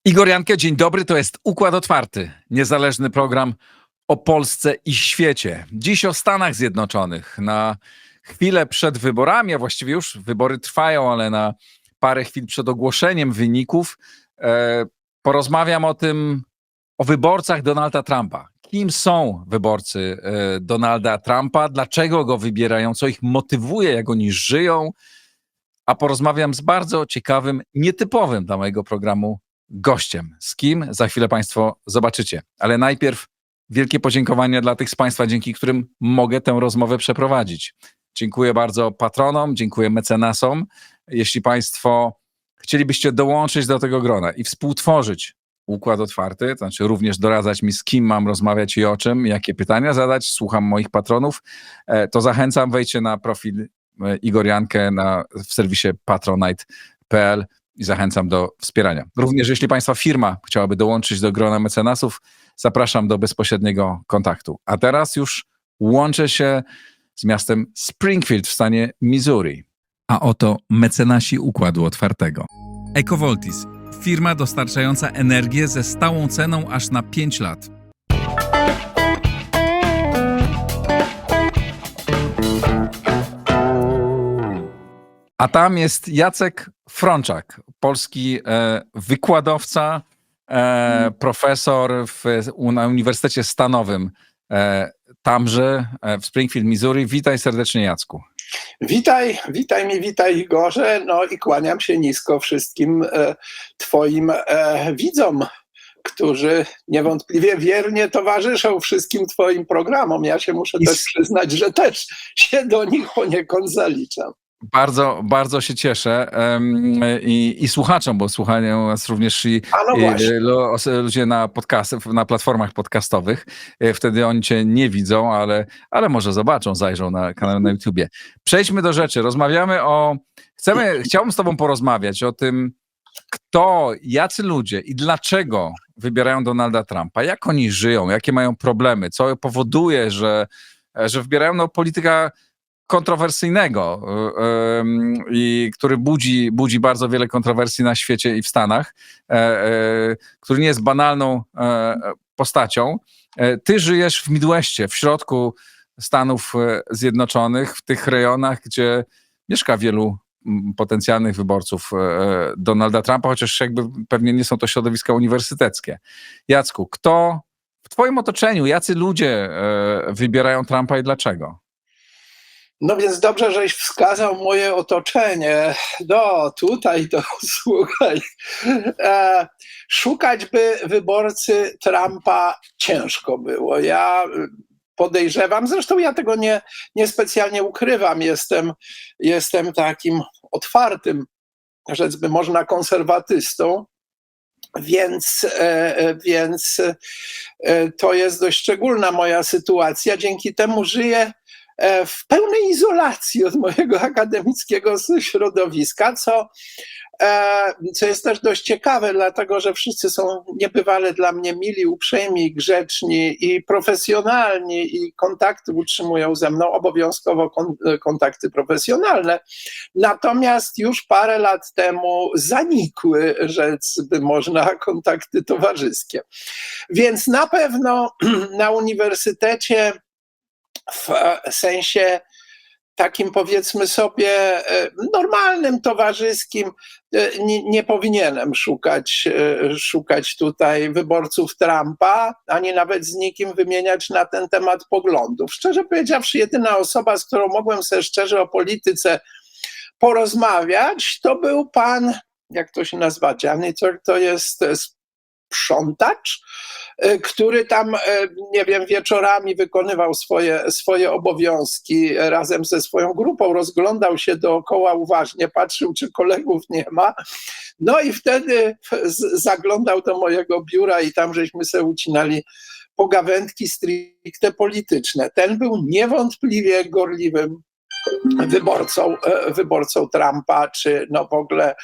Igor Jankę, dzień dobry, to jest Układ Otwarty, niezależny program o Polsce i świecie. Dziś o Stanach Zjednoczonych. Na chwilę przed wyborami, a właściwie już wybory trwają, ale na parę chwil przed ogłoszeniem wyników porozmawiam o wyborcach Donalda Trumpa. Kim są wyborcy Donalda Trumpa, dlaczego go wybierają, co ich motywuje, jak oni żyją, a porozmawiam z bardzo ciekawym, nietypowym dla mojego programu gościem. Z kim? Za chwilę Państwo zobaczycie. Ale najpierw wielkie podziękowania dla tych z Państwa, dzięki którym mogę tę rozmowę przeprowadzić. Dziękuję bardzo patronom, dziękuję mecenasom. Jeśli Państwo chcielibyście dołączyć do tego grona i współtworzyć Układ Otwarty, to znaczy również doradzać mi, z kim mam rozmawiać i o czym, jakie pytania zadać, słucham moich patronów, to zachęcam, wejdźcie na profil Igor Jankę w serwisie patronite.pl i zachęcam do wspierania. Również jeśli Państwa firma chciałaby dołączyć do grona mecenasów, zapraszam do bezpośredniego kontaktu. A teraz już łączę się z miastem Springfield w stanie Missouri. A oto mecenasi Układu Otwartego. EcoVoltis, firma dostarczająca energię ze stałą ceną aż na 5 lat. A tam jest Jacek Frączak, polski wykładowca, profesor na Uniwersytecie Stanowym tamże w Springfield, Missouri. Witaj serdecznie, Jacku. Witaj Igorze, no i kłaniam się nisko wszystkim twoim widzom, którzy niewątpliwie wiernie towarzyszą wszystkim twoim programom. Ja się muszę też przyznać, że też się do nich poniekąd zaliczam. Bardzo, bardzo się cieszę i słuchaczom, bo słuchają nas również ludzie na platformach podcastowych. Wtedy oni cię nie widzą, ale może zobaczą, zajrzą na kanał na YouTubie. Przejdźmy do rzeczy. Chciałbym z tobą porozmawiać o tym, jacy ludzie i dlaczego wybierają Donalda Trumpa, jak oni żyją, jakie mają problemy, co powoduje, że wybierają polityka kontrowersyjnego i który budzi bardzo wiele kontrowersji na świecie i w Stanach, który nie jest banalną postacią. Ty żyjesz w Midwestie, w środku Stanów Zjednoczonych, w tych rejonach, gdzie mieszka wielu potencjalnych wyborców Donalda Trumpa, chociaż pewnie nie są to środowiska uniwersyteckie. Jacku, kto w twoim otoczeniu, jacy ludzie wybierają Trumpa i dlaczego? No więc dobrze, żeś wskazał moje otoczenie. No tutaj to słuchaj. Szukać by wyborcy Trumpa ciężko było. Ja podejrzewam, zresztą ja tego nie specjalnie ukrywam, jestem takim otwartym, rzec by można, konserwatystą, więc to jest dość szczególna moja sytuacja. Dzięki temu żyję w pełnej izolacji od mojego akademickiego środowiska, co jest też dość ciekawe, dlatego że wszyscy są niebywale dla mnie mili, uprzejmi, grzeczni i profesjonalni i kontakty utrzymują ze mną, obowiązkowo kontakty profesjonalne. Natomiast już parę lat temu zanikły, rzec by można, kontakty towarzyskie. Więc na pewno na uniwersytecie w sensie takim, powiedzmy sobie, normalnym, towarzyskim, nie powinienem szukać tutaj wyborców Trumpa, ani nawet z nikim wymieniać na ten temat poglądów. Szczerze powiedziawszy, jedyna osoba, z którą mogłem sobie szczerze o polityce porozmawiać, to był pan, jak to się nazywa, janitor, to jest sprzątacz, który tam, nie wiem, wieczorami wykonywał swoje obowiązki razem ze swoją grupą, rozglądał się dookoła uważnie, patrzył, czy kolegów nie ma. No i wtedy zaglądał do mojego biura i tam żeśmy sobie ucinali pogawędki stricte polityczne. Ten był niewątpliwie gorliwym wyborcą Trumpa, czy w ogóle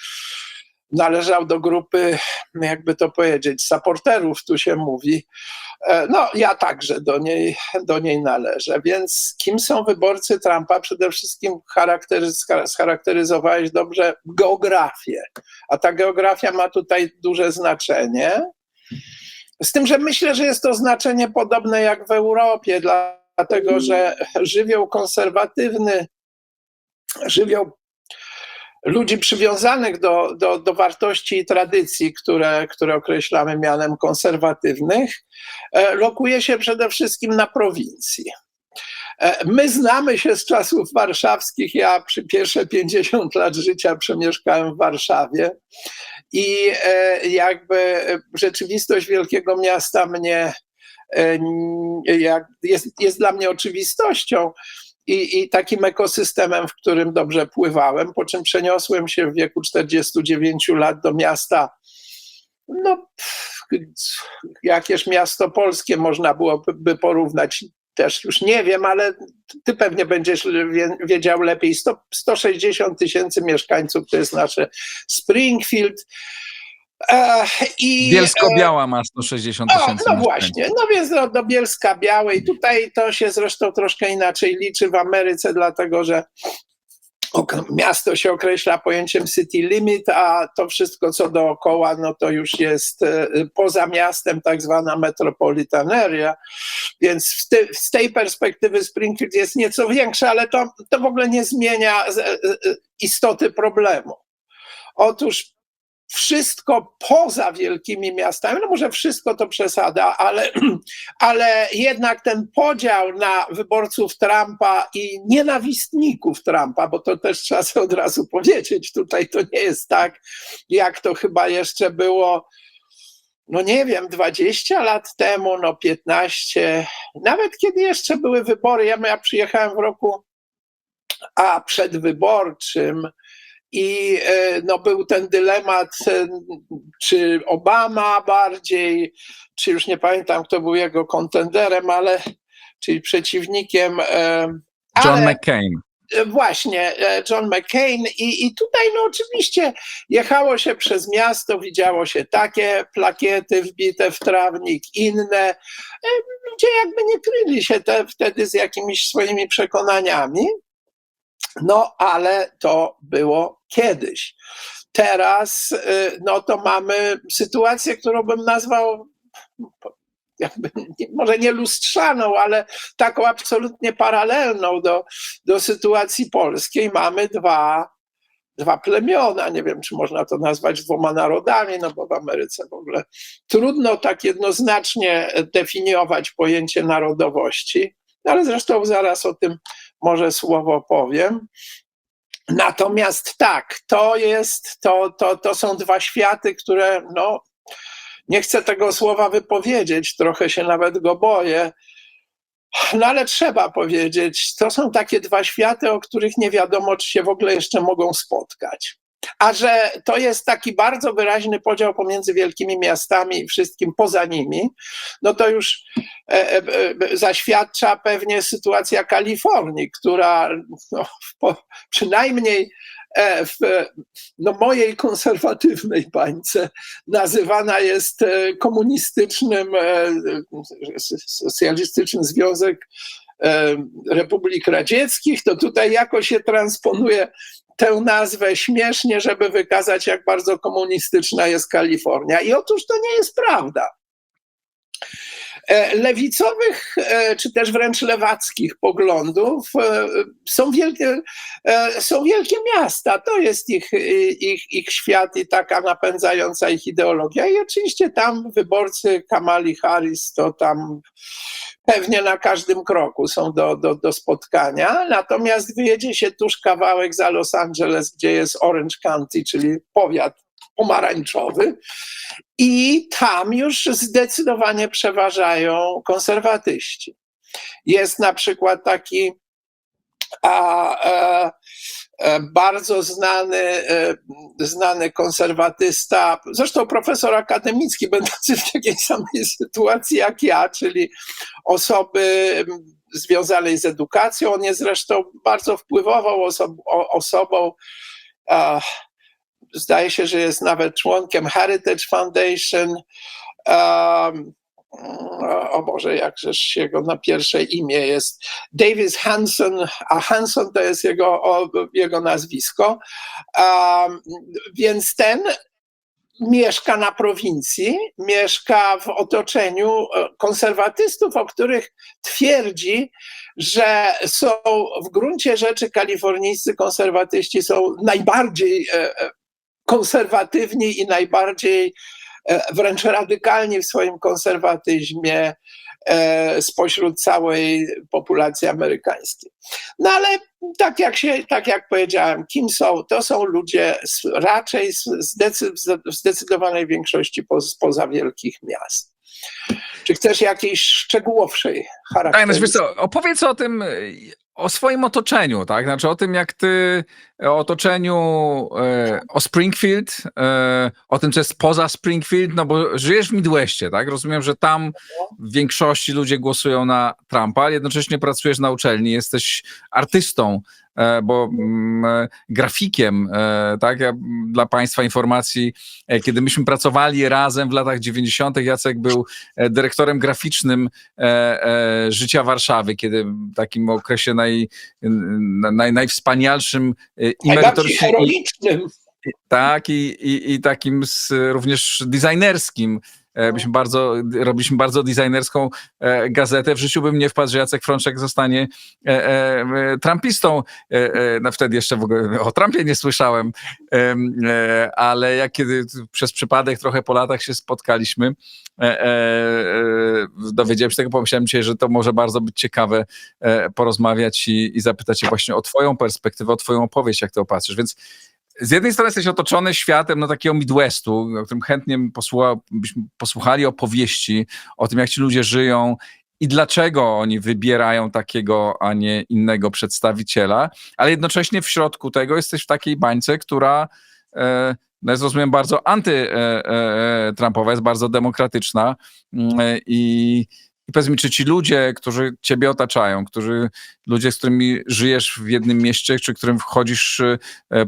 należał do grupy, jakby to powiedzieć, supporterów, tu się mówi. No, ja także do niej należę. Więc kim są wyborcy Trumpa? Przede wszystkim scharakteryzowałeś dobrze geografię. A ta geografia ma tutaj duże znaczenie. Z tym, że myślę, że jest to znaczenie podobne jak w Europie, dlatego że żywioł konserwatywny, żywioł ludzi przywiązanych do wartości i tradycji, które określamy mianem konserwatywnych, lokuje się przede wszystkim na prowincji. My znamy się z czasów warszawskich. Ja pierwsze 50 lat życia przemieszkałem w Warszawie i jakby rzeczywistość wielkiego miasta jest dla mnie oczywistością i takim ekosystemem, w którym dobrze pływałem, po czym przeniosłem się w wieku 49 lat do miasta, no jakież miasto polskie można byłoby porównać, też już nie wiem, ale ty pewnie będziesz wiedział lepiej. 160 000 mieszkańców to jest nasze Springfield. Bielsko-Biała ma 160 000. No właśnie, no więc do Bielska-Białej. Tutaj to się zresztą troszkę inaczej liczy w Ameryce, dlatego że miasto się określa pojęciem city limit, a to wszystko, co dookoła, no to już jest poza miastem, tak zwana metropolitan area, więc z tej perspektywy Springfield jest nieco większe, ale to w ogóle nie zmienia istoty problemu. Otóż wszystko poza wielkimi miastami, no może wszystko to przesada, ale jednak ten podział na wyborców Trumpa i nienawistników Trumpa, bo to też trzeba sobie od razu powiedzieć, tutaj to nie jest tak, jak to chyba jeszcze było, no nie wiem, 20 lat temu, no 15, nawet kiedy jeszcze były wybory. Ja przyjechałem w roku przedwyborczym, i no, był ten dylemat, czy Obama bardziej, czy już nie pamiętam, kto był jego kontenderem, czyli przeciwnikiem. John McCain. Właśnie, John McCain. I tutaj no oczywiście jechało się przez miasto, widziało się takie plakiety wbite w trawnik, inne. Ludzie jakby nie kryli się wtedy z jakimiś swoimi przekonaniami. No, ale to było kiedyś. Teraz no to mamy sytuację, którą bym nazwał jakby, może nie lustrzaną, ale taką absolutnie paralelną do sytuacji polskiej. Mamy dwa plemiona. Nie wiem, czy można to nazwać dwoma narodami, no bo w Ameryce w ogóle trudno tak jednoznacznie definiować pojęcie narodowości, ale zresztą zaraz o tym może słowo powiem. Natomiast tak, to są dwa światy, które, no, nie chcę tego słowa wypowiedzieć, trochę się nawet go boję, no ale trzeba powiedzieć, to są takie dwa światy, o których nie wiadomo, czy się w ogóle jeszcze mogą spotkać. A że to jest taki bardzo wyraźny podział pomiędzy wielkimi miastami i wszystkim poza nimi, no to już zaświadcza pewnie sytuacja Kalifornii, która no, przynajmniej w mojej konserwatywnej bańce nazywana jest komunistycznym, socjalistycznym Związek Republik Radzieckich, to tutaj jakoś się transponuje tę nazwę śmiesznie, żeby wykazać, jak bardzo komunistyczna jest Kalifornia. I otóż to nie jest prawda. Lewicowych, czy też wręcz lewackich poglądów są wielkie miasta. To jest ich świat i taka napędzająca ich ideologia. I oczywiście tam wyborcy Kamali Harris to tam pewnie na każdym kroku są do spotkania. Natomiast wyjedzie się tuż kawałek za Los Angeles, gdzie jest Orange County, czyli powiat pomarańczowy. I tam już zdecydowanie przeważają konserwatyści. Jest na przykład taki bardzo znany konserwatysta, zresztą profesor akademicki, będący w takiej samej sytuacji jak ja, czyli osoby związanej z edukacją. On jest zresztą bardzo wpływową osobą, zdaje się, że jest nawet członkiem Heritage Foundation. O Boże, jakżeż jego na pierwsze imię jest Davis Hanson, a Hanson to jest jego nazwisko. Więc ten mieszka na prowincji, mieszka w otoczeniu konserwatystów, o których twierdzi, że są w gruncie rzeczy kalifornijscy konserwatyści są najbardziej konserwatywni i najbardziej wręcz radykalni w swoim konserwatyzmie spośród całej populacji amerykańskiej. No ale tak jak powiedziałem, kim są? To są ludzie raczej w zdecydowanej większości spoza wielkich miast. Czy chcesz jakiejś szczegółowszej charakterystyki? Tak, wiesz co, opowiedz o tym, o swoim otoczeniu, tak? Znaczy o tym, jak ty o otoczeniu, o Springfield, o tym, co jest poza Springfield, no bo żyjesz w Midwestie, tak? Rozumiem, że tam w większości ludzie głosują na Trumpa, ale jednocześnie pracujesz na uczelni, jesteś artystą, bo grafikiem, tak, ja dla Państwa informacji, kiedy myśmy pracowali razem w latach 90., Jacek był dyrektorem graficznym Życia Warszawy, kiedy w takim okresie najwspanialszym i najbardziej heroicznym. Tak, i takim również designerskim. Robiliśmy bardzo designerską gazetę. W życiu bym nie wpadł, że Jacek Frączek zostanie trumpistą. No wtedy jeszcze w ogóle o Trumpie nie słyszałem, ale jak kiedy przez przypadek trochę po latach się spotkaliśmy, dowiedziałem się tego, pomyślałem dzisiaj, że to może bardzo być ciekawe porozmawiać i zapytać się właśnie o twoją perspektywę, o twoją opowieść, jak to patrzysz. Więc z jednej strony jesteś otoczony światem takiego Midwestu, o którym chętnie byśmy posłuchali opowieści o tym, jak ci ludzie żyją i dlaczego oni wybierają takiego, a nie innego przedstawiciela, ale jednocześnie w środku tego jesteś w takiej bańce, która jest, rozumiem, bardzo antytrumpowa, jest bardzo demokratyczna i powiedz mi, czy ci ludzie, którzy ciebie otaczają, ludzie, z którymi żyjesz w jednym mieście, czy którym wchodzisz,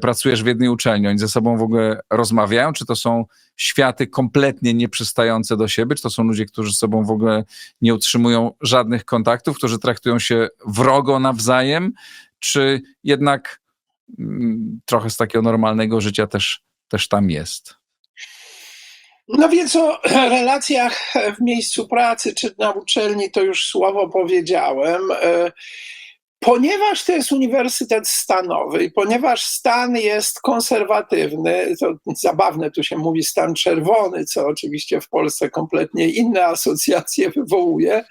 pracujesz w jednej uczelni, oni ze sobą w ogóle rozmawiają? Czy to są światy kompletnie nieprzystające do siebie? Czy to są ludzie, którzy z sobą w ogóle nie utrzymują żadnych kontaktów, którzy traktują się wrogo nawzajem? Czy jednak trochę z takiego normalnego życia też tam jest? No więc o relacjach w miejscu pracy czy na uczelni to już słowo powiedziałem. Ponieważ to jest uniwersytet stanowy i ponieważ stan jest konserwatywny, to zabawne, tu się mówi stan czerwony, co oczywiście w Polsce kompletnie inne asocjacje wywołuje,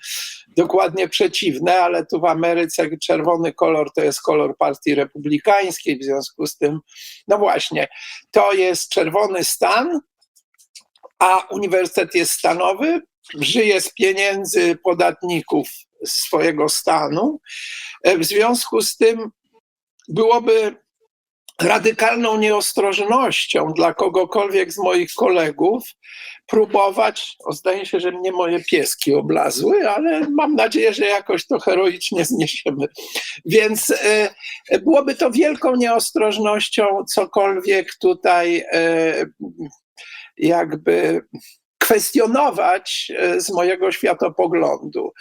dokładnie przeciwne, ale tu w Ameryce czerwony kolor to jest kolor Partii Republikańskiej, w związku z tym, no właśnie, to jest czerwony stan, a uniwersytet jest stanowy, żyje z pieniędzy podatników swojego stanu. W związku z tym byłoby radykalną nieostrożnością dla kogokolwiek z moich kolegów próbować, zdaje się, że mnie moje pieski oblazły, ale mam nadzieję, że jakoś to heroicznie zniesiemy. Więc byłoby to wielką nieostrożnością cokolwiek tutaj jakby kwestionować z mojego światopoglądu.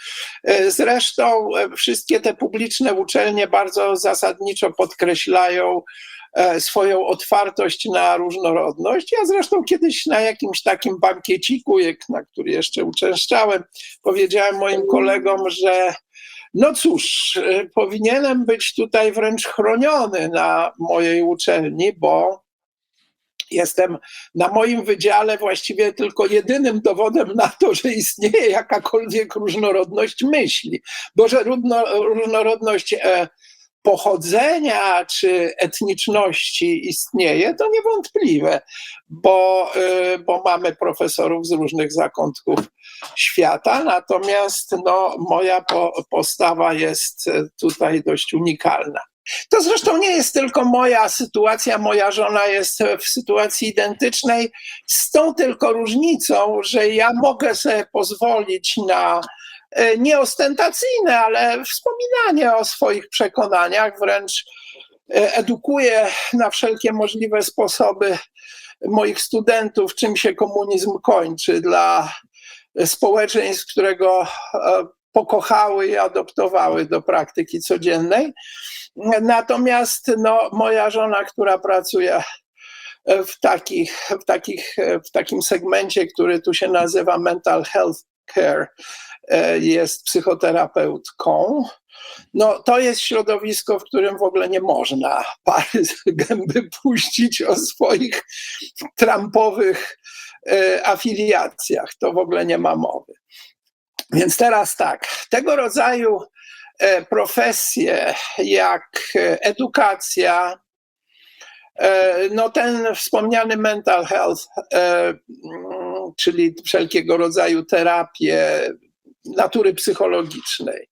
Zresztą wszystkie te publiczne uczelnie bardzo zasadniczo podkreślają swoją otwartość na różnorodność. Ja zresztą kiedyś na jakimś takim bankieciku, na który jeszcze uczęszczałem, powiedziałem moim kolegom, że no cóż, powinienem być tutaj wręcz chroniony na mojej uczelni, bo jestem na moim wydziale właściwie tylko jedynym dowodem na to, że istnieje jakakolwiek różnorodność myśli, bo że różnorodność pochodzenia czy etniczności istnieje, to niewątpliwe, bo mamy profesorów z różnych zakątków świata, natomiast no, moja postawa jest tutaj dość unikalna. To zresztą nie jest tylko moja sytuacja, moja żona jest w sytuacji identycznej, z tą tylko różnicą, że ja mogę sobie pozwolić na nieostentacyjne, ale wspominanie o swoich przekonaniach, wręcz edukuję na wszelkie możliwe sposoby moich studentów, czym się komunizm kończy, dla społeczeństw, które go pokochały i adoptowały do praktyki codziennej. Natomiast moja żona, która pracuje w takim segmencie, który tu się nazywa mental health care, jest psychoterapeutką. To jest środowisko, w którym w ogóle nie można pary z gęby puścić o swoich trumpowych afiliacjach. To w ogóle nie ma mowy. Więc teraz tak, tego rodzaju profesje jak edukacja, ten wspomniany mental health, czyli wszelkiego rodzaju terapie natury psychologicznej,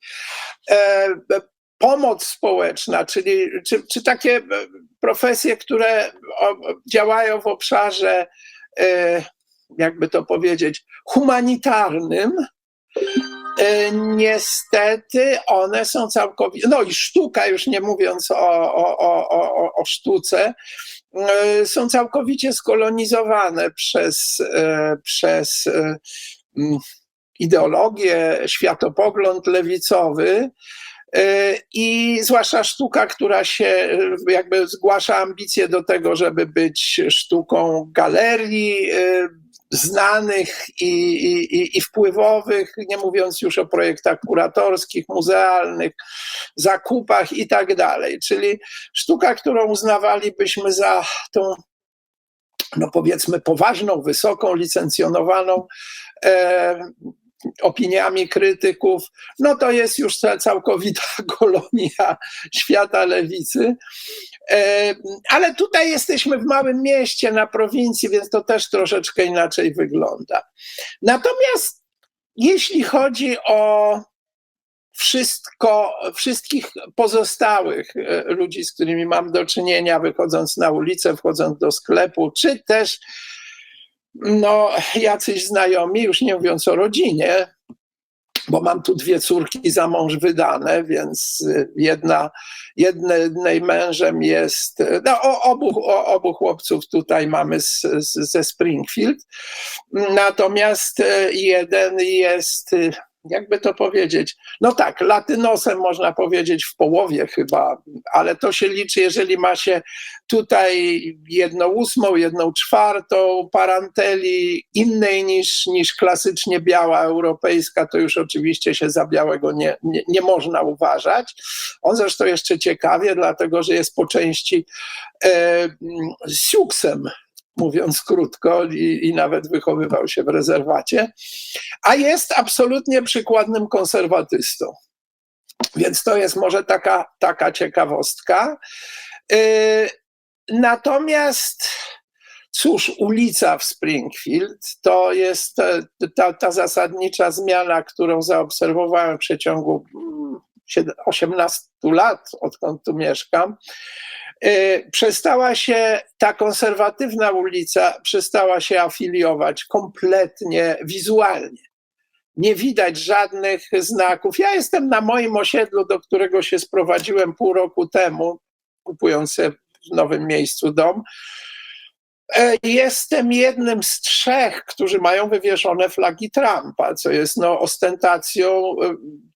pomoc społeczna, czy takie profesje, które działają w obszarze, jakby to powiedzieć, humanitarnym, niestety one są całkowicie, i sztuka, już nie mówiąc o sztuce, są całkowicie skolonizowane przez ideologię, światopogląd lewicowy i zwłaszcza sztuka, która się jakby zgłasza ambicje do tego, żeby być sztuką galerii, znanych i wpływowych, nie mówiąc już o projektach kuratorskich, muzealnych, zakupach i tak dalej. Czyli sztuka, którą uznawalibyśmy za tą, powiedzmy, poważną, wysoką, licencjonowaną opiniami krytyków, to jest już całkowita kolonia świata lewicy. Ale tutaj jesteśmy w małym mieście, na prowincji, więc to też troszeczkę inaczej wygląda. Natomiast jeśli chodzi o wszystkich pozostałych ludzi, z którymi mam do czynienia, wychodząc na ulicę, wchodząc do sklepu, czy też jacyś znajomi, już nie mówiąc o rodzinie, bo mam tu 2 córki za mąż wydane, więc jednej mężem jest, obu chłopców tutaj mamy ze Springfield, natomiast jeden jest, jakby to powiedzieć, latynosem można powiedzieć w połowie chyba, ale to się liczy, jeżeli ma się tutaj 1/8, 1/4 parenteli innej niż klasycznie biała europejska, to już oczywiście się za białego nie można uważać. On zresztą jeszcze ciekawie, dlatego że jest po części Siouxem, mówiąc krótko, i nawet wychowywał się w rezerwacie, a jest absolutnie przykładnym konserwatystą. Więc to jest może taka ciekawostka. Natomiast cóż, ulica w Springfield to jest ta zasadnicza zmiana, którą zaobserwowałem w przeciągu 18 lat, odkąd tu mieszkam. Ta konserwatywna ulica przestała się afiliować kompletnie wizualnie. Nie widać żadnych znaków. Ja jestem na moim osiedlu, do którego się sprowadziłem pół roku temu, kupując sobie w nowym miejscu dom. Jestem jednym z 3, którzy mają wywieszone flagi Trumpa, co jest ostentacją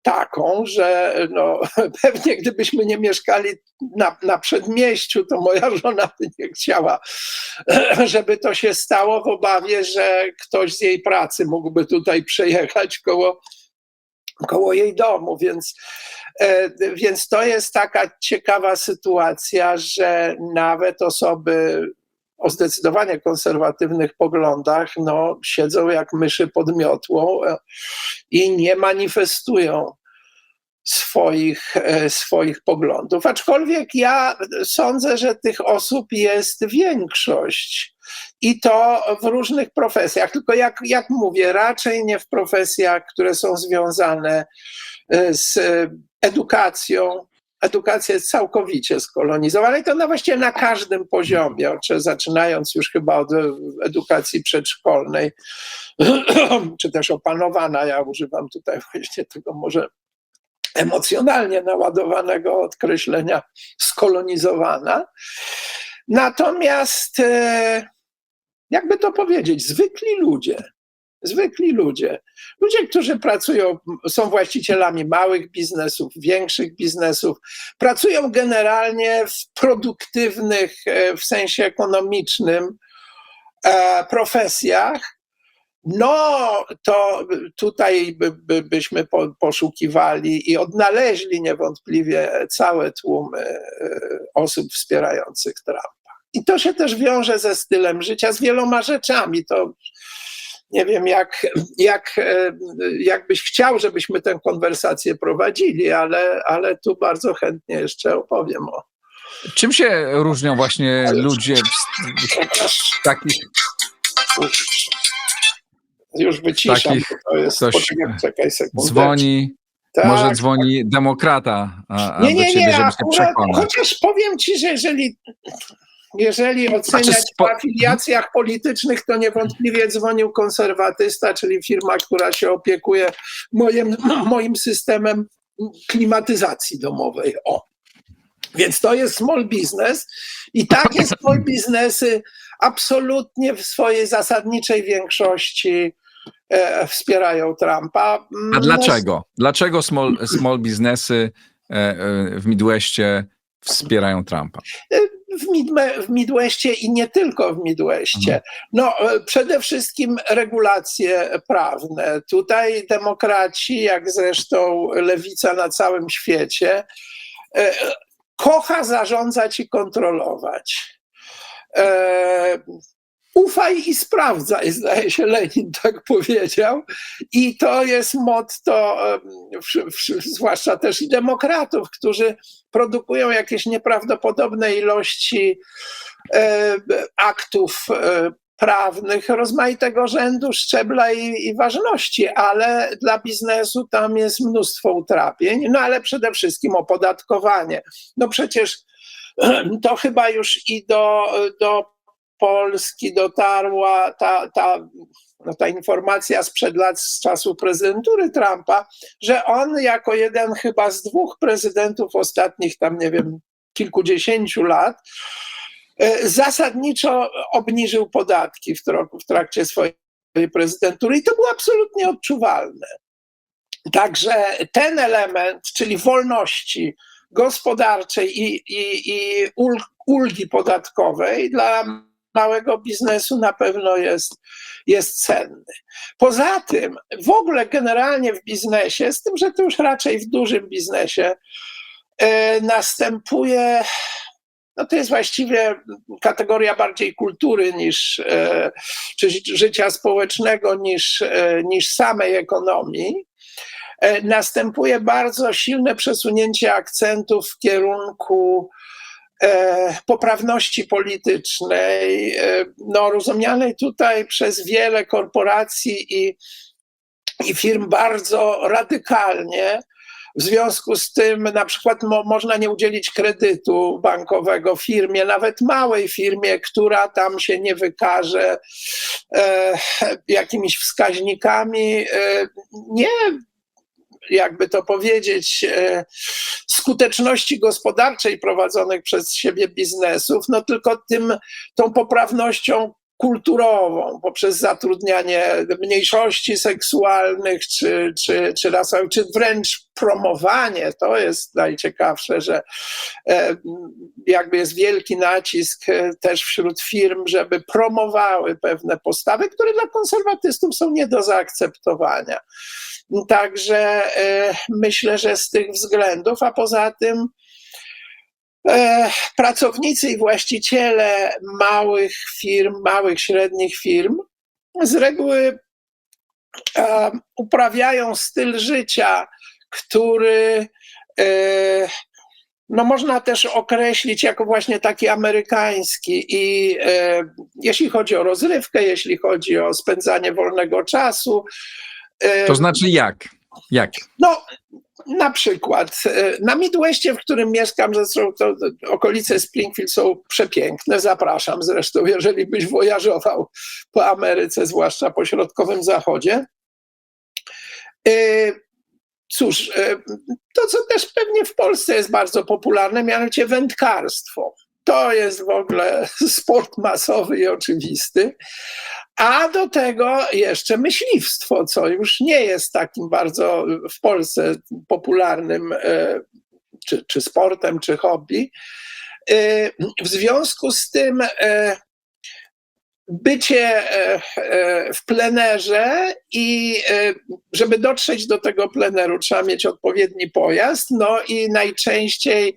taką, że pewnie gdybyśmy nie mieszkali na przedmieściu, to moja żona by nie chciała, żeby to się stało, w obawie, że ktoś z jej pracy mógłby tutaj przejechać koło jej domu, więc to jest taka ciekawa sytuacja, że nawet osoby o zdecydowanie konserwatywnych poglądach siedzą jak myszy pod miotłą i nie manifestują swoich poglądów. Aczkolwiek ja sądzę, że tych osób jest większość i to w różnych profesjach, tylko jak mówię, raczej nie w profesjach, które są związane z edukacją. Edukacja jest całkowicie skolonizowana i to właściwie na każdym poziomie, zaczynając już chyba od edukacji przedszkolnej, czy też opanowana, ja używam tutaj właśnie tego może emocjonalnie naładowanego odkreślenia skolonizowana. Natomiast, jakby to powiedzieć, zwykli ludzie, którzy pracują, są właścicielami małych biznesów, większych biznesów, pracują generalnie w produktywnych, w sensie ekonomicznym, profesjach, no to tutaj byśmy poszukiwali i odnaleźli niewątpliwie całe tłumy osób wspierających Trumpa. I to się też wiąże ze stylem życia, z wieloma rzeczami. To nie wiem, jak byś chciał, żebyśmy tę konwersację prowadzili, ale tu bardzo chętnie jeszcze opowiem o. Czym się różnią właśnie ludzie w takich... Już wyciszam, bo to jest... Czekaj sekundę. Dzwoni, tak. Może dzwoni demokrata, do ciebie, żeby się przekonać. Chociaż powiem ci, że jeżeli oceniać po afiliacjach politycznych, to niewątpliwie dzwonił konserwatysta, czyli firma, która się opiekuje moim systemem klimatyzacji domowej. Więc to jest small business i takie small businessy absolutnie w swojej zasadniczej większości wspierają Trumpa. A dlaczego? Dlaczego small businessy w Midwestie wspierają Trumpa? W Midwestie i nie tylko w Midwestie. No, przede wszystkim regulacje prawne. Tutaj demokraci, jak zresztą lewica na całym świecie, kocha zarządzać i kontrolować. Ufaj i sprawdzaj, zdaje się Lenin tak powiedział. I to jest motto, zwłaszcza też i demokratów, którzy produkują jakieś nieprawdopodobne ilości aktów prawnych rozmaitego rzędu, szczebla i ważności, ale dla biznesu tam jest mnóstwo utrapień, no ale przede wszystkim opodatkowanie. No przecież to chyba już i do Polski dotarła ta informacja sprzed lat, z czasu prezydentury Trumpa, że on jako jeden chyba z 2 prezydentów ostatnich tam, nie wiem, kilkudziesięciu lat, zasadniczo obniżył podatki w trakcie swojej prezydentury i to było absolutnie odczuwalne. Także ten element, czyli wolności gospodarczej i ulgi podatkowej dla małego biznesu na pewno jest cenny. Poza tym w ogóle generalnie w biznesie, z tym, że to już raczej w dużym biznesie następuje, no to jest właściwie kategoria bardziej kultury czy życia społecznego niż samej ekonomii. Następuje bardzo silne przesunięcie akcentów w kierunku poprawności politycznej, no, rozumianej tutaj przez wiele korporacji i firm bardzo radykalnie. W związku z tym na przykład można nie udzielić kredytu bankowego firmie, nawet małej firmie, która tam się nie wykaże jakimiś wskaźnikami, nie, jakby to powiedzieć, skuteczności gospodarczej prowadzonych przez siebie biznesów, no tylko tą poprawnością kulturową, poprzez zatrudnianie mniejszości seksualnych czy rasowych, czy wręcz promowanie, to jest najciekawsze, że jakby jest wielki nacisk też wśród firm, żeby promowały pewne postawy, które dla konserwatystów są nie do zaakceptowania. Także myślę, że z tych względów, a poza tym pracownicy i właściciele małych firm, małych, średnich firm z reguły uprawiają styl życia, który no można też określić jako właśnie taki amerykański i jeśli chodzi o rozrywkę, jeśli chodzi o spędzanie wolnego czasu. To znaczy jak? No, na przykład na Midwestie, w którym mieszkam, zresztą to okolice Springfield są przepiękne, zapraszam zresztą, jeżeli byś wojażował po Ameryce, zwłaszcza po środkowym zachodzie. cóż, to co też pewnie w Polsce jest bardzo popularne, mianowicie wędkarstwo. To jest w ogóle sport masowy i oczywisty. A do tego jeszcze myśliwstwo, co już nie jest takim bardzo w Polsce popularnym czy sportem, czy hobby. W związku z tym bycie w plenerze i żeby dotrzeć do tego pleneru, trzeba mieć odpowiedni pojazd, no i najczęściej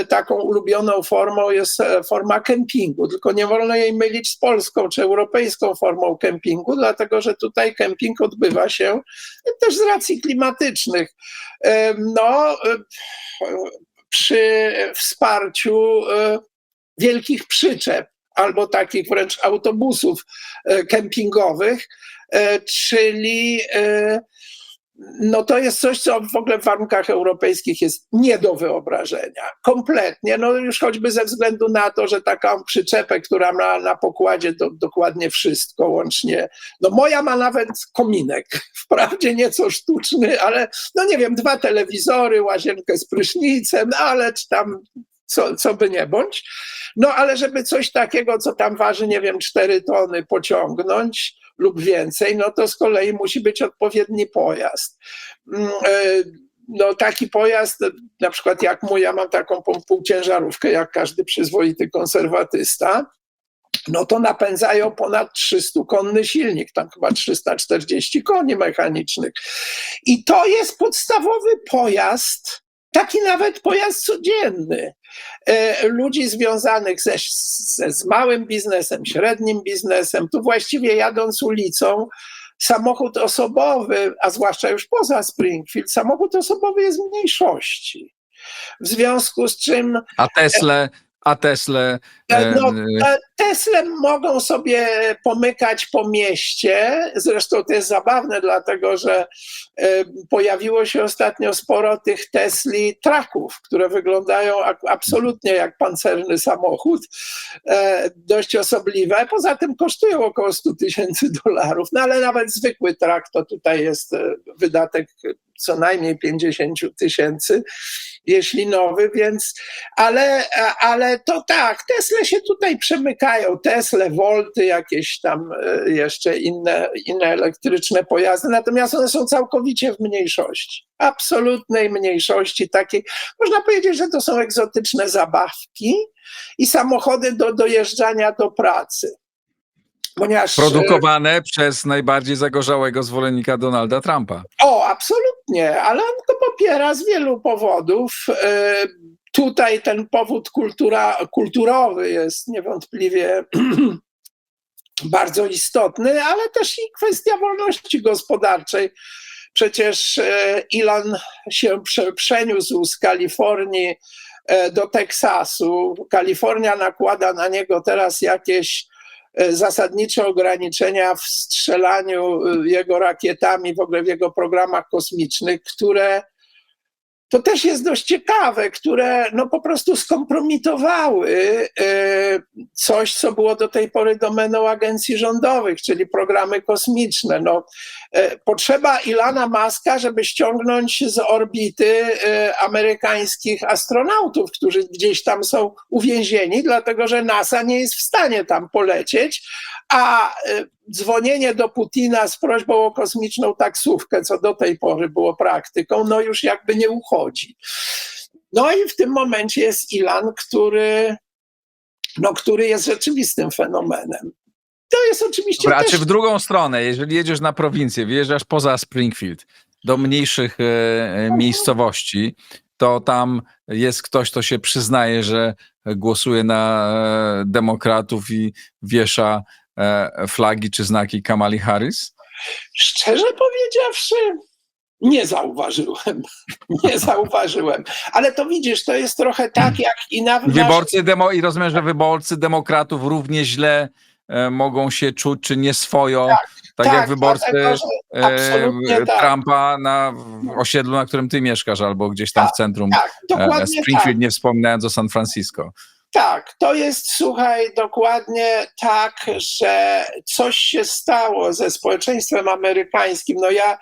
taką ulubioną formą jest forma kempingu, tylko nie wolno jej mylić z polską czy europejską formą kempingu, dlatego że tutaj kemping odbywa się też z racji klimatycznych, no przy wsparciu wielkich przyczep, albo takich wręcz autobusów kempingowych, czyli no to jest coś, co w ogóle w warunkach europejskich jest nie do wyobrażenia. Kompletnie, no już choćby ze względu na to, że taką przyczepę, która ma na pokładzie dokładnie wszystko łącznie, no moja ma nawet kominek, wprawdzie nieco sztuczny, ale no nie wiem, 2 telewizory, łazienkę z prysznicem, ale czy tam co by nie bądź. No ale żeby coś takiego, co tam waży, nie wiem, 4 tony pociągnąć lub więcej, no to z kolei musi być odpowiedni pojazd. No taki pojazd, na przykład jak mój, ja mam taką półciężarówkę, jak każdy przyzwoity konserwatysta, no to napędzają ponad 300-konny silnik, tam chyba 340 koni mechanicznych. I to jest podstawowy pojazd, taki nawet pojazd codzienny, ludzi związanych z małym biznesem, średnim biznesem. Tu właściwie jadąc ulicą, samochód osobowy, a zwłaszcza już poza Springfield, samochód osobowy jest w mniejszości. W związku z czym... Tesle mogą sobie pomykać po mieście. Zresztą to jest zabawne, dlatego że pojawiło się ostatnio sporo tych Tesli traków, które wyglądają absolutnie jak pancerny samochód. Dość osobliwe. Poza tym kosztują około $100,000. No ale nawet zwykły trak to tutaj jest wydatek co najmniej 50,000, jeśli nowy, więc ale to tak, Tesle się tutaj przemykają, Tesle, Volty, jakieś tam jeszcze inne elektryczne pojazdy, natomiast one są całkowicie w mniejszości, absolutnej mniejszości, takiej, można powiedzieć, że to są egzotyczne zabawki i samochody do dojeżdżania do pracy. Ponieważ, produkowane przez najbardziej zagorzałego zwolennika Donalda Trumpa. O, absolutnie, ale on to popiera z wielu powodów. Tutaj ten powód kulturowy jest niewątpliwie bardzo istotny, ale też i kwestia wolności gospodarczej. Przecież Elon się przeniósł z Kalifornii do Teksasu. Kalifornia nakłada na niego teraz jakieś zasadnicze ograniczenia w strzelaniu jego rakietami, w ogóle w jego programach kosmicznych, które to też jest dość ciekawe, które no po prostu skompromitowały coś, co było do tej pory domeną agencji rządowych, czyli programy kosmiczne. No, potrzeba Elona Muska, żeby ściągnąć z orbity amerykańskich astronautów, którzy gdzieś tam są uwięzieni, dlatego że NASA nie jest w stanie tam polecieć, a dzwonienie do Putina z prośbą o kosmiczną taksówkę, co do tej pory było praktyką, no już jakby nie uchodzi. No i w tym momencie jest Elon, który jest rzeczywistym fenomenem. To jest oczywiście Dobra, też... czy w drugą stronę, jeżeli jedziesz na prowincję, wyjeżdżasz poza Springfield do mniejszych miejscowości, to tam jest ktoś, kto się przyznaje, że głosuje na demokratów i wiesza flagi czy znaki Kamali Harris? Szczerze powiedziawszy, nie zauważyłem. Ale to widzisz, to jest trochę tak, jak i nawet... I rozumiem, że wyborcy demokratów równie źle mogą się czuć, czy nieswojo, tak jak wyborcy Trumpa na osiedlu, na którym ty mieszkasz, albo gdzieś tam w centrum Springfield, nie wspominając o San Francisco. Tak, to jest, słuchaj, dokładnie tak, że coś się stało ze społeczeństwem amerykańskim. No ja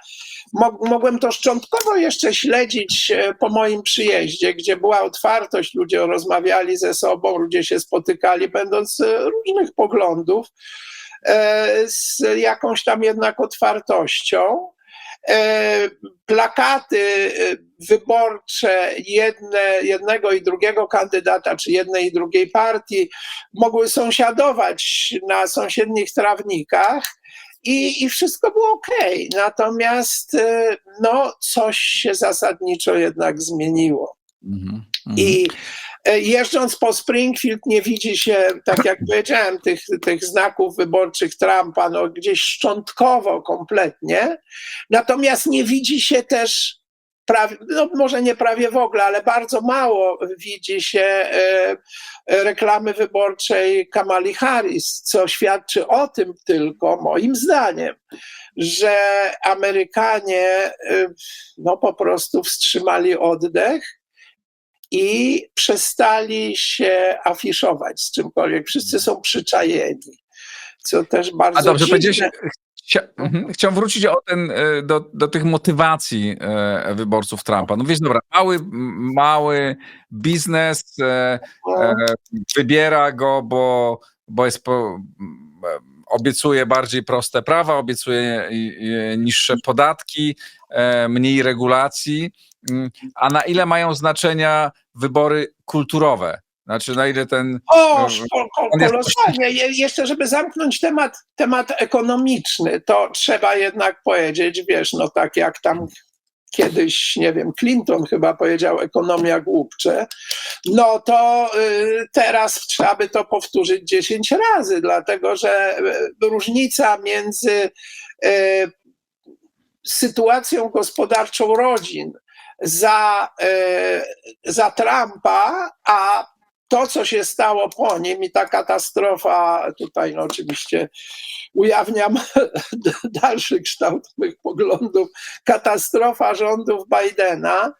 mogłem to szczątkowo jeszcze śledzić po moim przyjeździe, gdzie była otwartość, ludzie rozmawiali ze sobą, ludzie się spotykali, będąc różnych poglądów, z jakąś tam jednak otwartością. Plakaty wyborcze jednego i drugiego kandydata, czy jednej i drugiej partii mogły sąsiadować na sąsiednich trawnikach i wszystko było okej. Natomiast no, coś się zasadniczo jednak zmieniło. I jeżdżąc po Springfield nie widzi się, tak jak powiedziałem, tych znaków wyborczych Trumpa, no gdzieś szczątkowo kompletnie. Natomiast nie widzi się też, no może nie prawie w ogóle, ale bardzo mało widzi się reklamy wyborczej Kamali Harris, co świadczy o tym tylko, moim zdaniem, że Amerykanie no po prostu wstrzymali oddech i przestali się afiszować z czymkolwiek. Wszyscy są przyczajeni, co też bardzo A dobrze, dziwne. powiedziałeś, chciałem wrócić do tych motywacji wyborców Trumpa. No wiesz, dobra, mały biznes wybiera go, bo jest obiecuje bardziej proste prawa, obiecuje niższe podatki, mniej regulacji. A na ile mają znaczenia wybory kulturowe? Znaczy, na ile ten... Kolosalnie. Jeszcze, żeby zamknąć temat ekonomiczny, to trzeba jednak powiedzieć, wiesz, no tak jak tam kiedyś, nie wiem, Clinton chyba powiedział ekonomia głupcze, no to teraz trzeba by to powtórzyć 10 razy, dlatego że różnica między sytuacją gospodarczą rodzin za Trumpa, a to, co się stało po nim i ta katastrofa, tutaj no oczywiście ujawniam dalszy kształt moich poglądów, katastrofa rządów Bidena,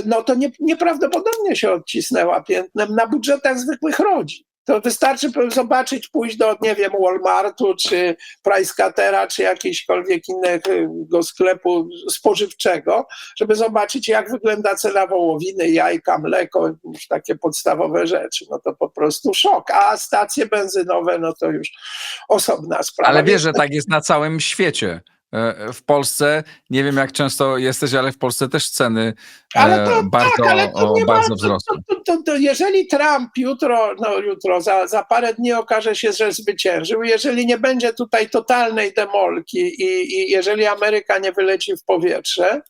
no to nieprawdopodobnie się odcisnęła piętnem na budżetach zwykłych rodzin. To wystarczy zobaczyć, pójść do, nie wiem, Walmartu, czy Price-Cuttera, czy jakiegokolwiek innego sklepu spożywczego, żeby zobaczyć, jak wygląda cena wołowiny, jajka, mleko, już takie podstawowe rzeczy. No to po prostu szok. A stacje benzynowe, no to już osobna sprawa. Ale wiesz, że tak jest na całym świecie. W Polsce, nie wiem jak często jesteś, ale w Polsce też ceny bardzo wzrosły. To jeżeli Trump jutro, za parę dni okaże się, że zwyciężył, jeżeli nie będzie tutaj totalnej demolki i jeżeli Ameryka nie wyleci w powietrze,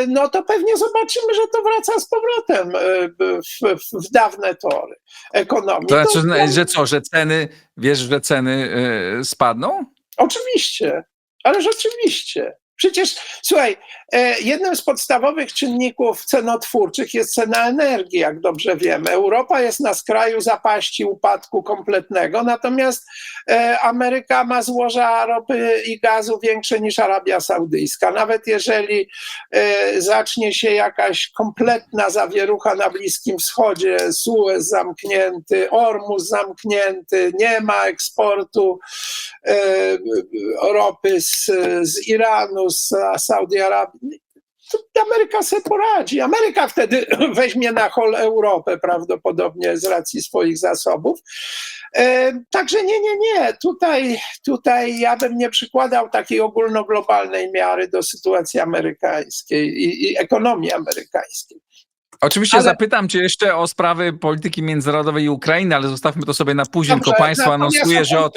no to pewnie zobaczymy, że to wraca z powrotem w dawne tory ekonomii. To znaczy, że co, że ceny, wiesz, że ceny spadną? Oczywiście, ale rzeczywiście. Przecież, słuchaj, jednym z podstawowych czynników cenotwórczych jest cena energii, jak dobrze wiemy. Europa jest na skraju zapaści, upadku kompletnego, natomiast Ameryka ma złoża ropy i gazu większe niż Arabia Saudyjska. Nawet jeżeli zacznie się jakaś kompletna zawierucha na Bliskim Wschodzie, Suez zamknięty, Ormus zamknięty, nie ma eksportu ropy z Iranu, z Saudi Arabii, to Ameryka sobie poradzi. Ameryka wtedy weźmie na hol Europę prawdopodobnie z racji swoich zasobów. Także nie. Tutaj ja bym nie przykładał takiej ogólnoglobalnej miary do sytuacji amerykańskiej i ekonomii amerykańskiej. Oczywiście zapytam cię jeszcze o sprawy polityki międzynarodowej i Ukrainy, ale zostawmy to sobie na później, Dobrze, tylko państwo anonsuje, że o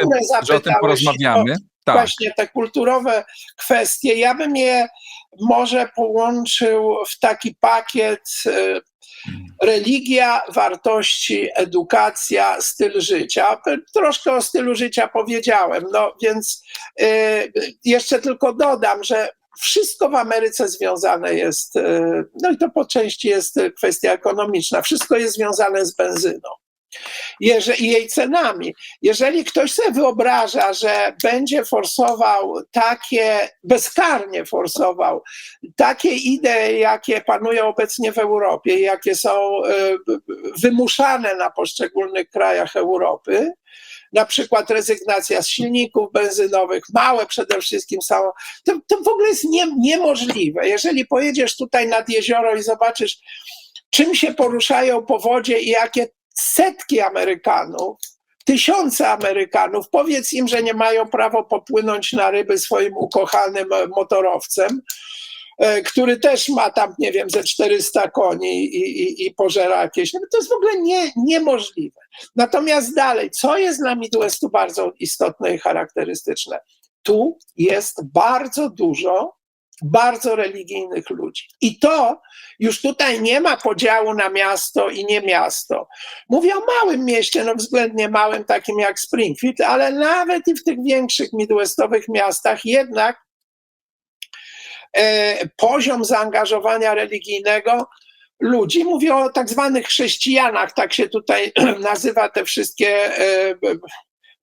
tym porozmawiamy. Tak. Właśnie te kulturowe kwestie, ja bym je może połączył w taki pakiet religia, wartości, edukacja, styl życia. Troszkę o stylu życia powiedziałem, no więc jeszcze tylko dodam, że wszystko w Ameryce związane jest, no i to po części jest kwestia ekonomiczna, wszystko jest związane z benzyną. I jej cenami. Jeżeli ktoś sobie wyobraża, że będzie forsował bezkarnie forsował takie idee, jakie panują obecnie w Europie, jakie są wymuszane na poszczególnych krajach Europy, na przykład rezygnacja z silników benzynowych, małe przede wszystkim są, to w ogóle jest niemożliwe. Jeżeli pojedziesz tutaj nad jezioro i zobaczysz, czym się poruszają powodzie i jakie setki Amerykanów, tysiące Amerykanów, powiedz im, że nie mają prawa popłynąć na ryby swoim ukochanym motorowcem, który też ma tam, nie wiem, ze 400 koni i pożera jakieś. No, to jest w ogóle niemożliwe. Natomiast dalej, co jest dla Midwestu bardzo istotne i charakterystyczne? Tu jest bardzo dużo bardzo religijnych ludzi. I to już tutaj nie ma podziału na miasto i nie miasto. Mówię o małym mieście, no względnie małym, takim jak Springfield, ale nawet i w tych większych midwestowych miastach jednak poziom zaangażowania religijnego ludzi, mówię o tak zwanych chrześcijanach, tak się tutaj nazywa te wszystkie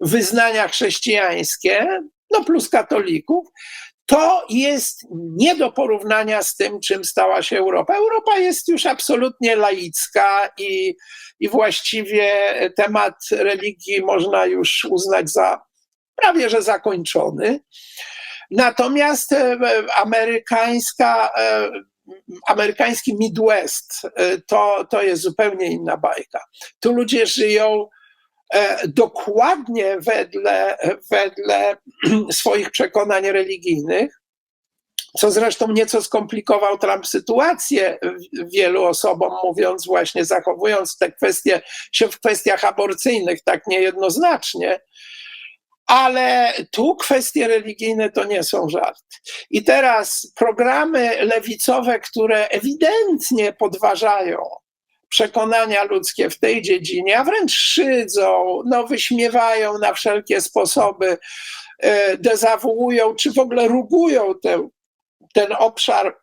wyznania chrześcijańskie, no plus katolików, to jest nie do porównania z tym, czym stała się Europa. Europa jest już absolutnie laicka i właściwie temat religii można już uznać za prawie że zakończony. Natomiast amerykański Midwest to jest zupełnie inna bajka. Tu ludzie żyją dokładnie wedle swoich przekonań religijnych, co zresztą nieco skomplikował Trump sytuację wielu osobom, mówiąc właśnie, zachowując te kwestie się w kwestiach aborcyjnych tak niejednoznacznie, ale tu kwestie religijne to nie są żarty. I teraz programy lewicowe, które ewidentnie podważają przekonania ludzkie w tej dziedzinie, a wręcz szydzą, no wyśmiewają na wszelkie sposoby, dezawuują, czy w ogóle rugują ten obszar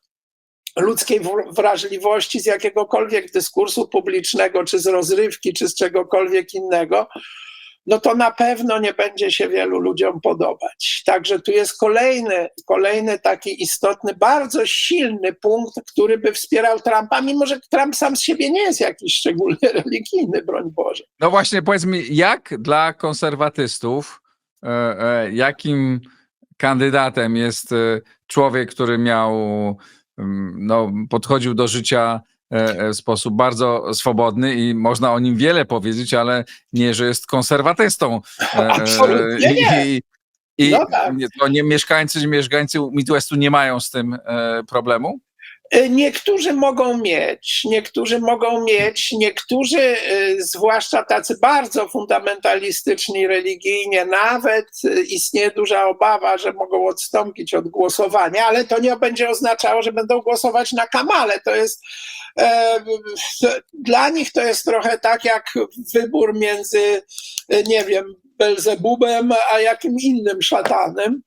ludzkiej wrażliwości z jakiegokolwiek dyskursu publicznego, czy z rozrywki, czy z czegokolwiek innego, no to na pewno nie będzie się wielu ludziom podobać. Także tu jest kolejny taki istotny, bardzo silny punkt, który by wspierał Trumpa, mimo że Trump sam z siebie nie jest jakiś szczególnie religijny, broń Boże. No właśnie, powiedz mi, jak dla konserwatystów, jakim kandydatem jest człowiek, który podchodził do życia w sposób bardzo swobodny i można o nim wiele powiedzieć, ale nie, że jest konserwatystą. Absolutnie nie. I tak. To mieszkańcy Midwestu nie mają z tym problemu? Niektórzy mogą mieć, niektórzy, zwłaszcza tacy bardzo fundamentalistyczni religijnie, nawet istnieje duża obawa, że mogą odstąpić od głosowania, ale to nie będzie oznaczało, że będą głosować na Kamale. To jest dla nich to jest trochę tak jak wybór między, nie wiem, Belzebubem a jakim innym szatanem.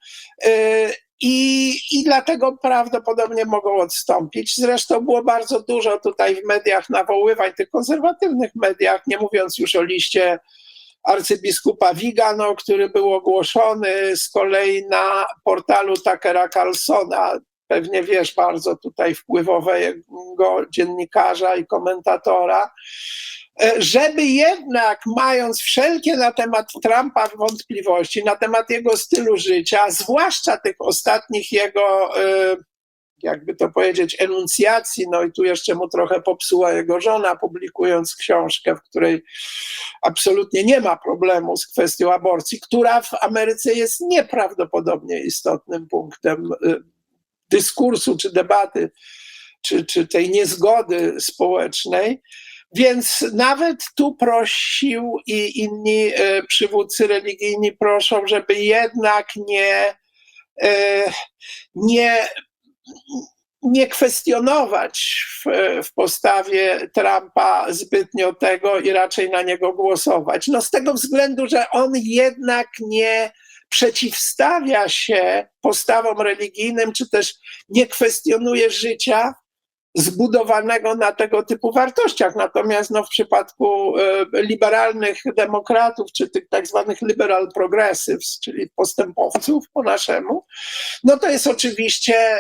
I dlatego prawdopodobnie mogą odstąpić. Zresztą było bardzo dużo tutaj w mediach nawoływań, tych konserwatywnych mediach, nie mówiąc już o liście arcybiskupa Vigano, który był ogłoszony z kolei na portalu Tuckera Carlsona, pewnie wiesz, bardzo tutaj wpływowego dziennikarza i komentatora, żeby jednak, mając wszelkie na temat Trumpa wątpliwości, na temat jego stylu życia, zwłaszcza tych ostatnich jego, jakby to powiedzieć, enuncjacji, no i tu jeszcze mu trochę popsuła jego żona, publikując książkę, w której absolutnie nie ma problemu z kwestią aborcji, która w Ameryce jest nieprawdopodobnie istotnym punktem dyskursu, czy debaty, czy tej niezgody społecznej. Więc nawet tu prosił i inni przywódcy religijni proszą, żeby jednak nie kwestionować w postawie Trumpa zbytnio tego i raczej na niego głosować. No z tego względu, że on jednak nie przeciwstawia się postawom religijnym, czy też nie kwestionuje życia zbudowanego na tego typu wartościach. Natomiast w przypadku liberalnych demokratów, czy tych tak zwanych liberal progressives, czyli postępowców po naszemu, to jest oczywiście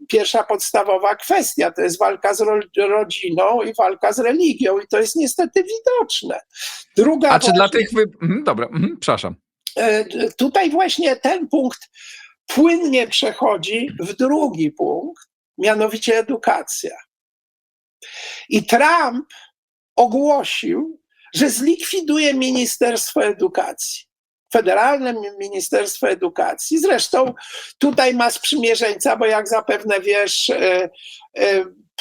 pierwsza podstawowa kwestia. To jest walka z rodziną i walka z religią i to jest niestety widoczne. A czy dla tych... Dobra, przepraszam. Tutaj właśnie ten punkt płynnie przechodzi w drugi punkt, mianowicie edukacja. I Trump ogłosił, że zlikwiduje Ministerstwo Edukacji. Federalne Ministerstwo Edukacji. Zresztą tutaj ma sprzymierzeńca, bo jak zapewne wiesz,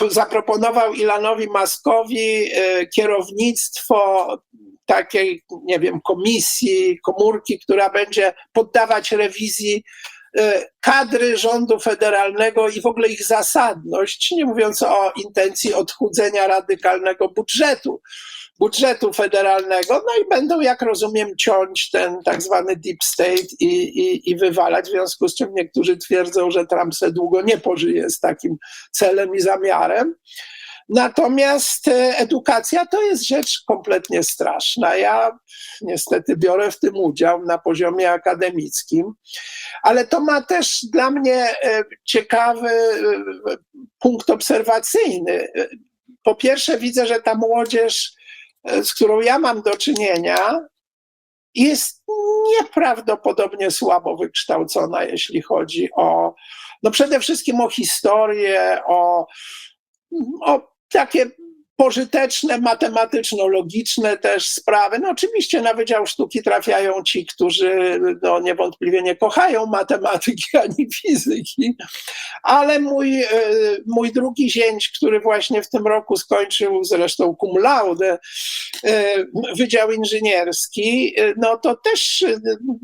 zaproponował Elonowi Muskowi kierownictwo takiej, nie wiem, komisji, komórki, która będzie poddawać rewizji kadry rządu federalnego i w ogóle ich zasadność, nie mówiąc o intencji odchudzenia radykalnego budżetu federalnego, i będą, jak rozumiem, ciąć ten tak zwany deep state i wywalać, w związku z czym niektórzy twierdzą, że Trump se długo nie pożyje z takim celem i zamiarem. Natomiast edukacja to jest rzecz kompletnie straszna. Ja niestety biorę w tym udział na poziomie akademickim, ale to ma też dla mnie ciekawy punkt obserwacyjny. Po pierwsze widzę, że ta młodzież, z którą ja mam do czynienia, jest nieprawdopodobnie słabo wykształcona, jeśli chodzi o, przede wszystkim o historię, o takie pożyteczne, matematyczno-logiczne też sprawy. Oczywiście na Wydział Sztuki trafiają ci, którzy niewątpliwie nie kochają matematyki ani fizyki, ale mój drugi zięć, który właśnie w tym roku skończył zresztą cum laude Wydział Inżynierski, to też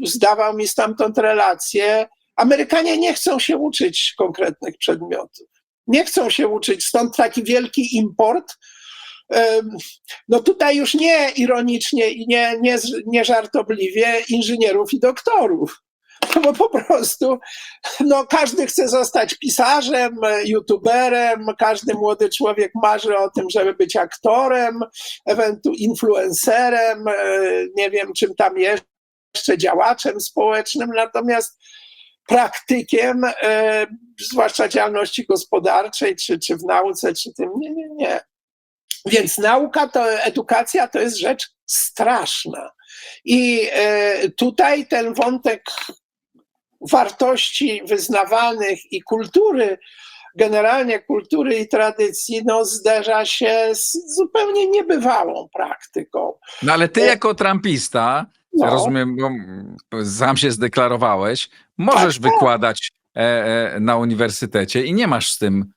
zdawał mi stamtąd relację. Amerykanie nie chcą się uczyć konkretnych przedmiotów. Nie chcą się uczyć, stąd taki wielki import. Tutaj już nie ironicznie i nie żartobliwie inżynierów i doktorów. Bo po prostu każdy chce zostać pisarzem, youtuberem, każdy młody człowiek marzy o tym, żeby być aktorem, influencerem, nie wiem czym tam jeszcze, działaczem społecznym, natomiast praktykiem, zwłaszcza działalności gospodarczej, czy w nauce, czy tym, nie. Więc edukacja to jest rzecz straszna. I tutaj ten wątek wartości wyznawanych i kultury, generalnie kultury i tradycji, zderza się z zupełnie niebywałą praktyką. Ale ty jako trumpista, rozumiem, bo sam się zdeklarowałeś, możesz wykładać na uniwersytecie i nie masz z tym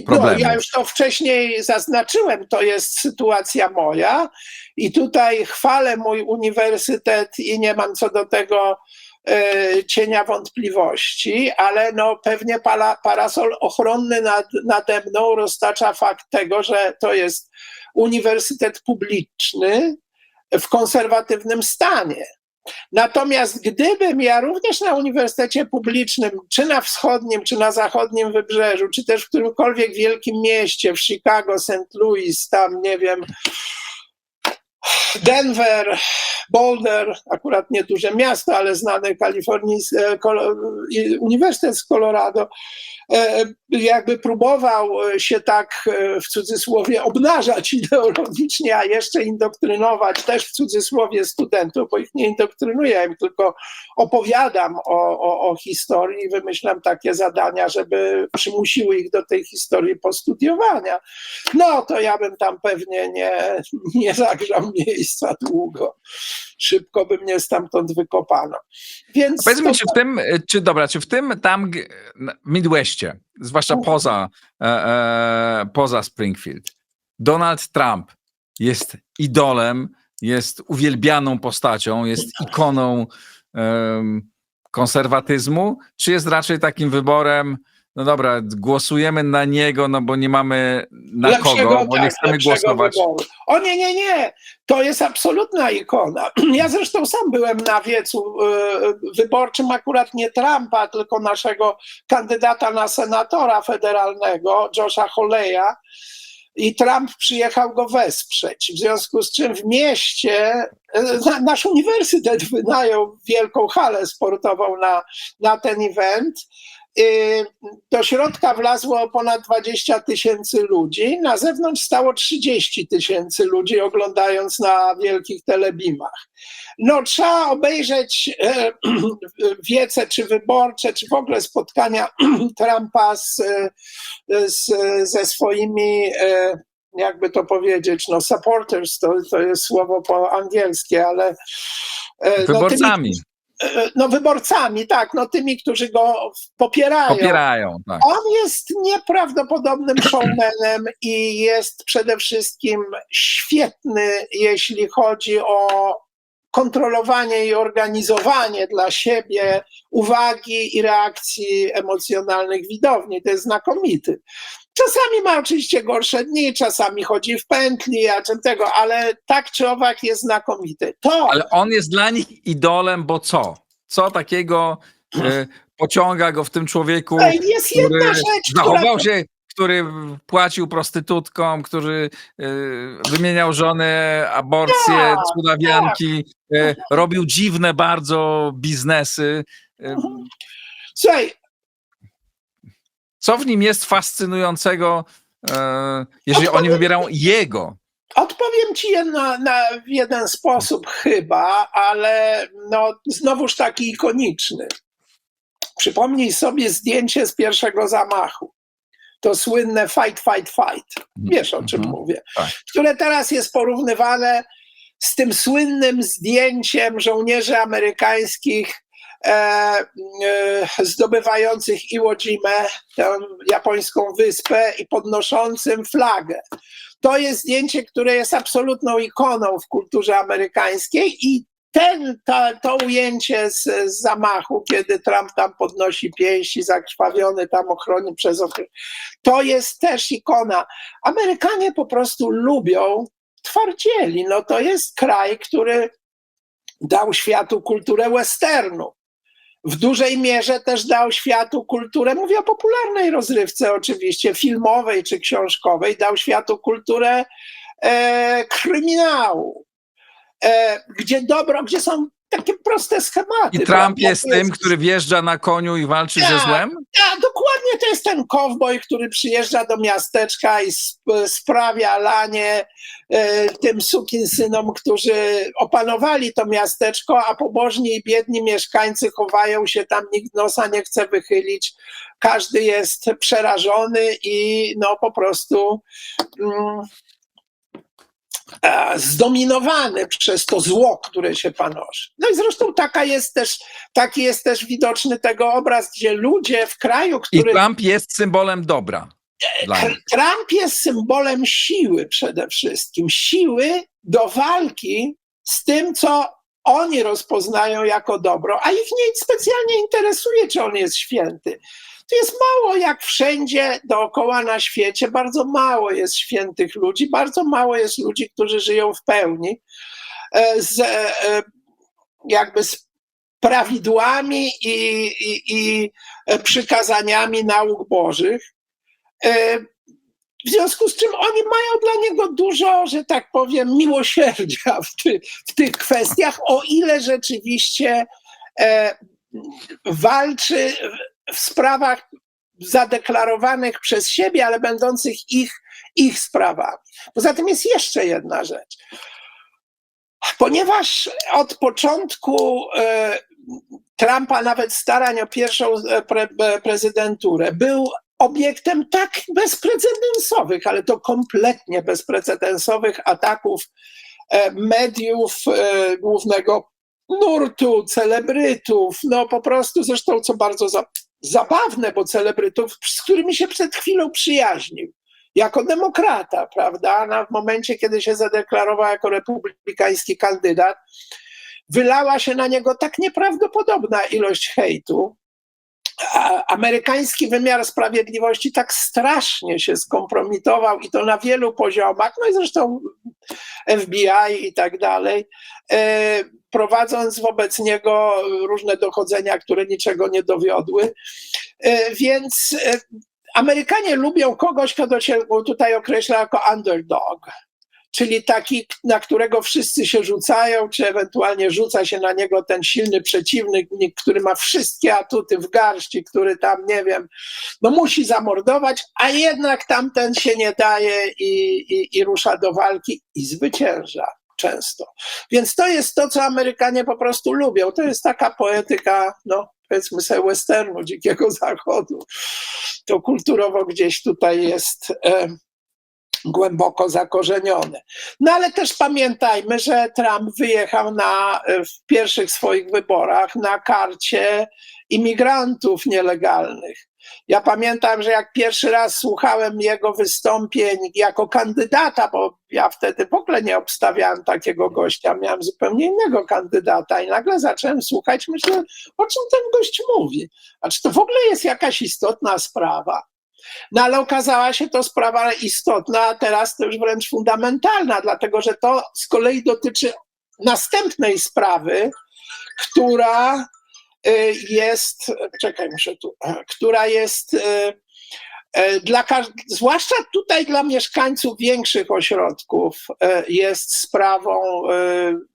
problemu. Ja już to wcześniej zaznaczyłem, to jest sytuacja moja i tutaj chwalę mój uniwersytet i nie mam co do tego cienia wątpliwości, ale pewnie parasol ochronny nade mną roztacza fakt tego, że to jest uniwersytet publiczny w konserwatywnym stanie. Natomiast gdybym ja również na uniwersytecie publicznym, czy na wschodnim, czy na zachodnim wybrzeżu, czy też w którymkolwiek wielkim mieście, w Chicago, St. Louis, tam nie wiem, Denver, Boulder, akurat nie duże miasto, ale znany Uniwersytet z Colorado, jakby próbował się tak w cudzysłowie obnażać ideologicznie, a jeszcze indoktrynować też w cudzysłowie studentów, bo ich nie indoktrynuję, im tylko opowiadam o historii i wymyślam takie zadania, żeby przymusiły ich do tej historii postudiowania. To ja bym tam pewnie nie zagrzał miejsca długo. Szybko by mnie stamtąd wykopano. Więc powiedzmy, czy w tym tam Midwestie, zwłaszcza poza Springfield, Donald Trump jest idolem, jest uwielbianą postacią, jest ikoną konserwatyzmu, czy jest raczej takim wyborem no dobra, głosujemy na niego, no bo nie mamy na Lepszego, kogo, bo nie tak, chcemy lepszego głosować. wyboru. O nie, nie, nie. To jest absolutna ikona. Ja zresztą sam byłem na wiecu wyborczym, akurat nie Trumpa, tylko naszego kandydata na senatora federalnego, Josha Hawleya. I Trump przyjechał go wesprzeć. W związku z czym w mieście nasz uniwersytet wynajął wielką halę sportową na ten event. Do środka wlazło ponad 20 000 ludzi, na zewnątrz stało 30 000 ludzi, oglądając na wielkich telebimach. No, trzeba obejrzeć wiece, czy wyborcze, czy w ogóle spotkania Trumpa ze swoimi, jakby to powiedzieć, no supporters, to jest słowo po angielskie, ale Wyborcami. Wyborcami, tak, no tymi, którzy go popierają. Tak. On jest nieprawdopodobnym showmanem i jest przede wszystkim świetny, jeśli chodzi o kontrolowanie i organizowanie dla siebie uwagi i reakcji emocjonalnych widowni. To jest znakomity. Czasami ma oczywiście gorsze dni, czasami chodzi w pętli, ale tak czy owak jest znakomity. Ale on jest dla nich idolem, bo co? Co takiego pociąga go w tym człowieku, jest jedna rzecz, zachował się, który płacił prostytutkom, który wymieniał żonę, aborcję, cudawianki, robił dziwne bardzo biznesy. Słuchaj, co w nim jest fascynującego, jeżeli oni wybierają jego? Odpowiem ci w jeden sposób chyba, ale no znowuż taki ikoniczny. Przypomnij sobie zdjęcie z pierwszego zamachu. To słynne fight, fight, fight. Wiesz, o czym mówię. Tak. Które teraz jest porównywane z tym słynnym zdjęciem żołnierzy amerykańskich zdobywających Iwo Jimę, tę japońską wyspę, i podnoszącym flagę. To jest zdjęcie, które jest absolutną ikoną w kulturze amerykańskiej i to ujęcie z zamachu, kiedy Trump tam podnosi pięści, zakrwawiony tam ochroni przez ochronę, to jest też ikona. Amerykanie po prostu lubią twardzieli. No to jest kraj, który dał światu kulturę westernu. W dużej mierze też dał światu kulturę, mówię o popularnej rozrywce oczywiście, filmowej czy książkowej, dał światu kulturę kryminału, gdzie są takie proste schematy. I Trump jest tym, który wjeżdża na koniu i walczy ze złem? Tak, dokładnie, to jest ten kowboj, który przyjeżdża do miasteczka i sprawia lanie tym sukinsynom, którzy opanowali to miasteczko, a pobożni i biedni mieszkańcy chowają się tam, nikt nosa nie chce wychylić, każdy jest przerażony i no po prostu zdominowany przez to zło, które się panoszy. No i zresztą taki jest też widoczny tego obraz, gdzie ludzie w kraju, który... I Trump jest symbolem dobra. Trump jest symbolem siły przede wszystkim. Siły do walki z tym, co oni rozpoznają jako dobro, a ich nie specjalnie interesuje, czy on jest święty. To jest mało, jak wszędzie dookoła na świecie, bardzo mało jest świętych ludzi, bardzo mało jest ludzi, którzy żyją w pełni z prawidłami i przykazaniami nauk bożych. W związku z czym oni mają dla niego dużo, że tak powiem, miłosierdzia w tych kwestiach, o ile rzeczywiście walczy w sprawach zadeklarowanych przez siebie, ale będących ich sprawami. Poza tym jest jeszcze jedna rzecz. Ponieważ od początku Trumpa, nawet starań o pierwszą prezydenturę, był obiektem tak bezprecedensowych, ale to kompletnie bezprecedensowych ataków mediów głównego nurtu, celebrytów, no po prostu, zresztą co bardzo zabawne, bo celebrytów, z którymi się przed chwilą przyjaźnił, jako demokrata, prawda, w momencie, kiedy się zadeklarował jako republikański kandydat, wylała się na niego tak nieprawdopodobna ilość hejtu, amerykański wymiar sprawiedliwości tak strasznie się skompromitował i to na wielu poziomach, no i zresztą FBI i tak dalej, prowadząc wobec niego różne dochodzenia, które niczego nie dowiodły. Więc Amerykanie lubią kogoś, kto się tutaj określa jako underdog, czyli taki, na którego wszyscy się rzucają, czy ewentualnie rzuca się na niego ten silny przeciwnik, który ma wszystkie atuty w garści, który tam, nie wiem, no musi zamordować, a jednak tamten się nie daje i rusza do walki i zwycięża często. Więc to jest to, co Amerykanie po prostu lubią. To jest taka poetyka, no powiedzmy sobie, westernu, Dzikiego Zachodu. To kulturowo gdzieś tutaj jest głęboko zakorzenione. No ale też pamiętajmy, że Trump wyjechał w pierwszych swoich wyborach na karcie imigrantów nielegalnych. Ja pamiętam, że jak pierwszy raz słuchałem jego wystąpień jako kandydata, bo ja wtedy w ogóle nie obstawiałem takiego gościa, miałem zupełnie innego kandydata i nagle zacząłem słuchać, myślę, o czym ten gość mówi? A czy to w ogóle jest jakaś istotna sprawa? No ale okazała się to sprawa istotna, a teraz to już wręcz fundamentalna, dlatego że to z kolei dotyczy następnej sprawy, która jest, która jest zwłaszcza tutaj dla mieszkańców większych ośrodków jest sprawą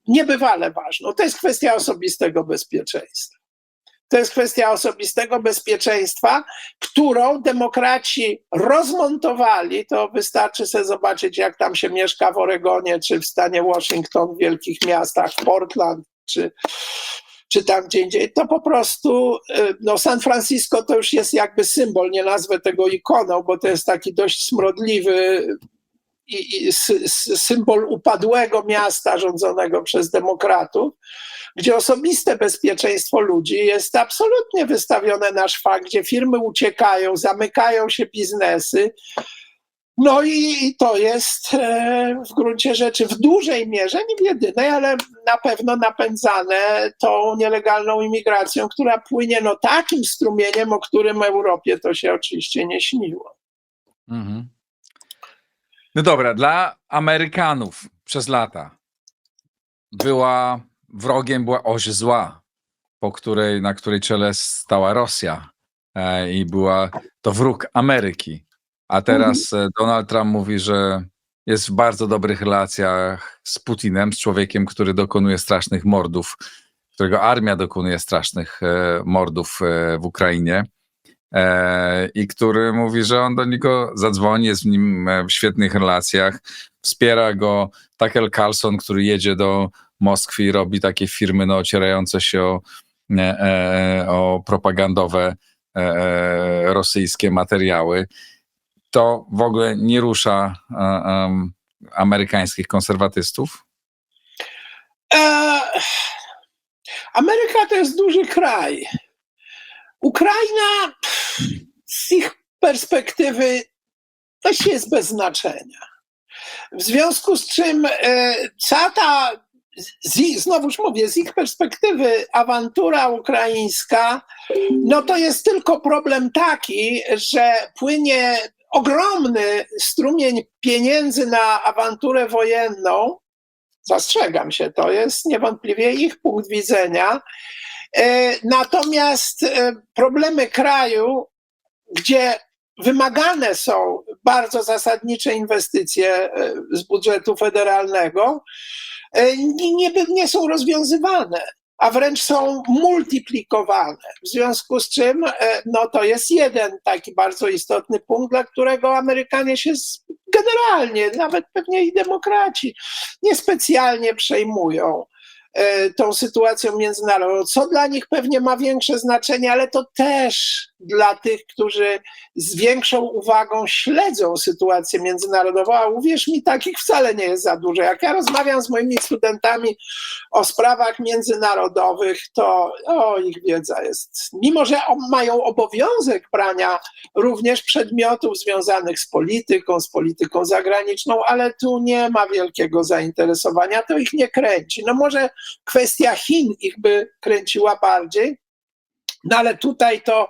niebywale ważną. To jest kwestia osobistego bezpieczeństwa. To jest kwestia osobistego bezpieczeństwa, którą demokraci rozmontowali. To wystarczy sobie zobaczyć, jak tam się mieszka w Oregonie, czy w stanie Washington, w wielkich miastach, Portland, czy tam gdzie indziej. To po prostu, no San Francisco to już jest jakby symbol, nie nazwę tego ikoną, bo to jest taki dość smrodliwy i symbol upadłego miasta rządzonego przez demokratów, gdzie osobiste bezpieczeństwo ludzi jest absolutnie wystawione na szwank, gdzie firmy uciekają, zamykają się biznesy. No i to jest w gruncie rzeczy w dużej mierze, nie w jedynej, ale na pewno napędzane tą nielegalną imigracją, która płynie no takim strumieniem, o którym Europie to się oczywiście nie śniło. Mhm. No dobra, dla Amerykanów przez lata wrogiem była oś zła, na której czele stała Rosja i była to wróg Ameryki. A teraz Donald Trump mówi, że jest w bardzo dobrych relacjach z Putinem, z człowiekiem, który dokonuje strasznych mordów, którego armia dokonuje strasznych mordów w Ukrainie i który mówi, że on do niego zadzwoni, jest z nim w świetnych relacjach, wspiera go Tucker Carlson, który jedzie do Moskwy i robi takie firmy no, ocierające się o propagandowe rosyjskie materiały. To w ogóle nie rusza amerykańskich konserwatystów? Ameryka to jest duży kraj. Ukraina z ich perspektywy też jest bez znaczenia. W związku z czym cała ta, znowuż mówię, z ich perspektywy awantura ukraińska, no to jest tylko problem taki, że płynie ogromny strumień pieniędzy na awanturę wojenną. Zastrzegam się, to jest niewątpliwie ich punkt widzenia. Natomiast problemy kraju, gdzie wymagane są bardzo zasadnicze inwestycje z budżetu federalnego, nie są rozwiązywane, a wręcz są multiplikowane. W związku z czym no, to jest jeden taki bardzo istotny punkt, dla którego Amerykanie się generalnie, nawet pewnie i demokraci, niespecjalnie przejmują tą sytuacją międzynarodową, co dla nich pewnie ma większe znaczenie, ale to też dla tych, którzy z większą uwagą śledzą sytuację międzynarodową, a uwierz mi, takich wcale nie jest za dużo. Jak ja rozmawiam z moimi studentami o sprawach międzynarodowych, to ich wiedza jest, mimo że mają obowiązek brania również przedmiotów związanych z polityką zagraniczną, ale tu nie ma wielkiego zainteresowania, to ich nie kręci. No może kwestia Chin ich by kręciła bardziej, no ale tutaj to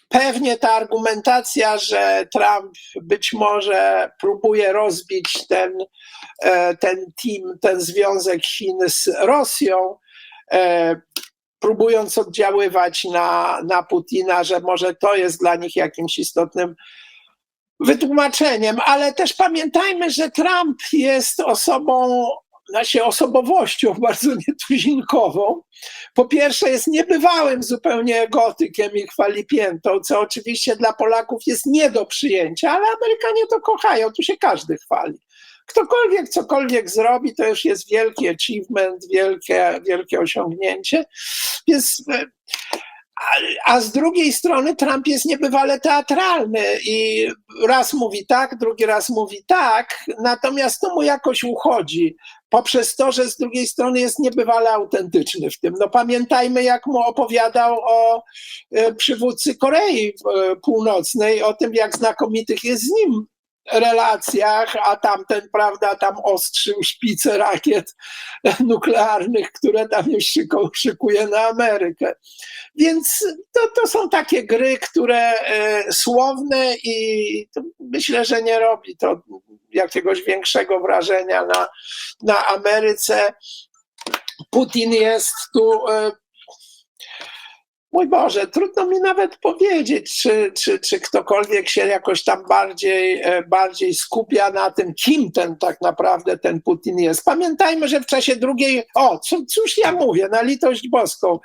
pewnie ta argumentacja, że Trump być może próbuje rozbić ten team, ten związek Chin z Rosją, próbując oddziaływać na Putina, że może to jest dla nich jakimś istotnym wytłumaczeniem, ale też pamiętajmy, że Trump jest osobowością bardzo nietuzinkową. Po pierwsze jest niebywałym zupełnie gotykiem i chwalipiętą, co oczywiście dla Polaków jest nie do przyjęcia, ale Amerykanie to kochają, tu się każdy chwali. Ktokolwiek cokolwiek zrobi, to już jest wielki achievement, wielkie osiągnięcie. Więc, a z drugiej strony Trump jest niebywale teatralny i raz mówi tak, drugi raz mówi tak, natomiast to mu jakoś uchodzi poprzez to, że z drugiej strony jest niebywale autentyczny w tym. No pamiętajmy, jak mu opowiadał o przywódcy Korei Północnej, o tym, jak znakomitych jest z nim relacjach, a tamten, prawda, tam ostrzył szpice rakiet nuklearnych, które tam już szykuje na Amerykę. Więc to są takie gry, które słowne i myślę, że nie robi to jakiegoś większego wrażenia na Ameryce. Putin jest tu... Mój Boże, trudno mi nawet powiedzieć, czy ktokolwiek się jakoś tam bardziej skupia na tym, kim tak naprawdę ten Putin jest. Pamiętajmy, że w czasie drugiej... cóż ja mówię, na litość boską.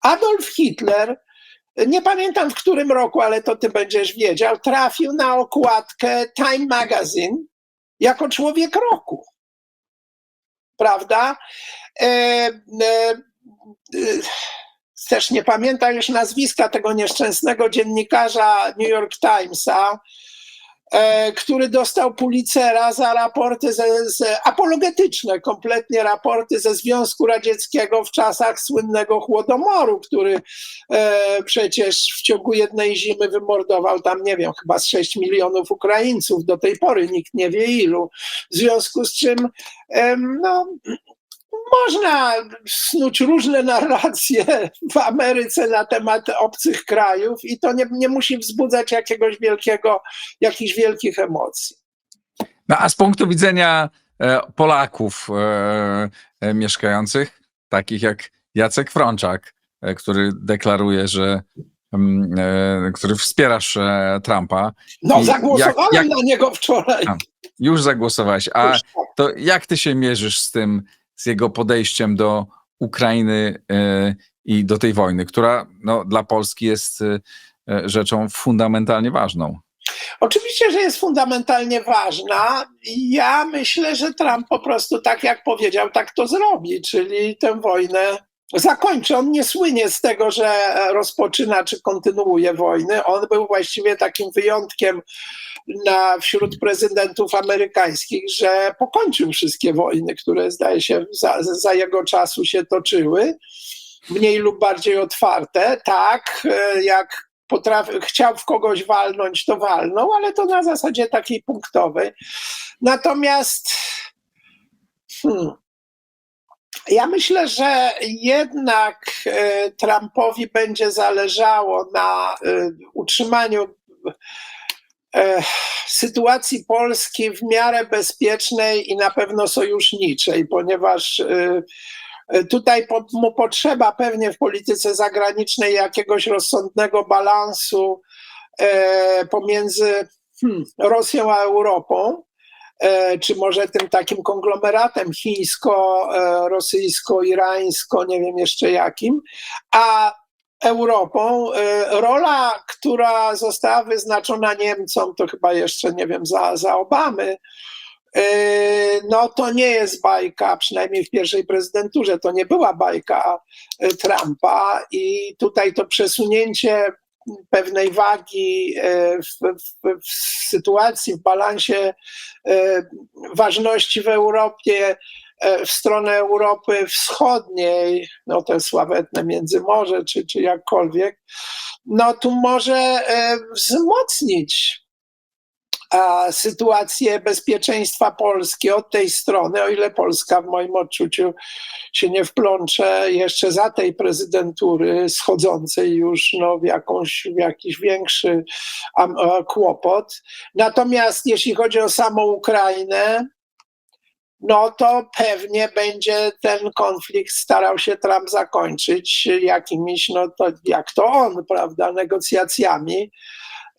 Adolf Hitler, nie pamiętam w którym roku, ale to ty będziesz wiedział, trafił na okładkę Time Magazine jako człowiek roku. Prawda? Też nie pamiętam już nazwiska tego nieszczęsnego dziennikarza New York Timesa, który dostał Pulitzera za raporty apologetyczne, kompletnie raporty ze Związku Radzieckiego w czasach słynnego Chłodomoru, który przecież w ciągu jednej zimy wymordował tam, nie wiem, chyba z 6 milionów Ukraińców, do tej pory nikt nie wie ilu. W związku z czym można snuć różne narracje w Ameryce na temat obcych krajów i to nie musi wzbudzać jakichś wielkich emocji. No, a z punktu widzenia Polaków mieszkających, takich jak Jacek Frączak, który deklaruje, który wspierasz Trumpa. No, zagłosowałem na niego wczoraj. Już zagłosowałeś. A to jak ty się mierzysz z jego podejściem do Ukrainy i do tej wojny, która dla Polski jest rzeczą fundamentalnie ważną? Oczywiście, że jest fundamentalnie ważna. Ja myślę, że Trump po prostu tak jak powiedział, tak to zrobi, czyli tę wojnę zakończy. On nie słynie z tego, że rozpoczyna czy kontynuuje wojny. On był właściwie takim wyjątkiem wśród prezydentów amerykańskich, że pokończył wszystkie wojny, które zdaje się za jego czasu się toczyły, mniej lub bardziej otwarte. Tak, jak chciał w kogoś walnąć, to walnął, ale to na zasadzie takiej punktowej. Natomiast ja myślę, że jednak Trumpowi będzie zależało na utrzymaniu sytuacji Polski w miarę bezpiecznej i na pewno sojuszniczej, ponieważ tutaj mu potrzeba pewnie w polityce zagranicznej jakiegoś rozsądnego balansu pomiędzy Rosją a Europą, czy może tym takim konglomeratem chińsko-rosyjsko-irańsko, nie wiem jeszcze jakim, a Europą. Rola, która została wyznaczona Niemcom, to chyba jeszcze, nie wiem, za Obamy, no to nie jest bajka, przynajmniej w pierwszej prezydenturze, to nie była bajka Trumpa i tutaj to przesunięcie pewnej wagi w sytuacji, w balansie ważności w Europie, w stronę Europy Wschodniej, no te sławetne Międzymorze, czy jakkolwiek, no tu może wzmocnić sytuację bezpieczeństwa Polski od tej strony, o ile Polska w moim odczuciu się nie wplącze jeszcze za tej prezydentury schodzącej już w jakiś większy kłopot. Natomiast jeśli chodzi o samą Ukrainę, no to pewnie będzie ten konflikt starał się Trump zakończyć jakimiś, no to jak to on, prawda, negocjacjami,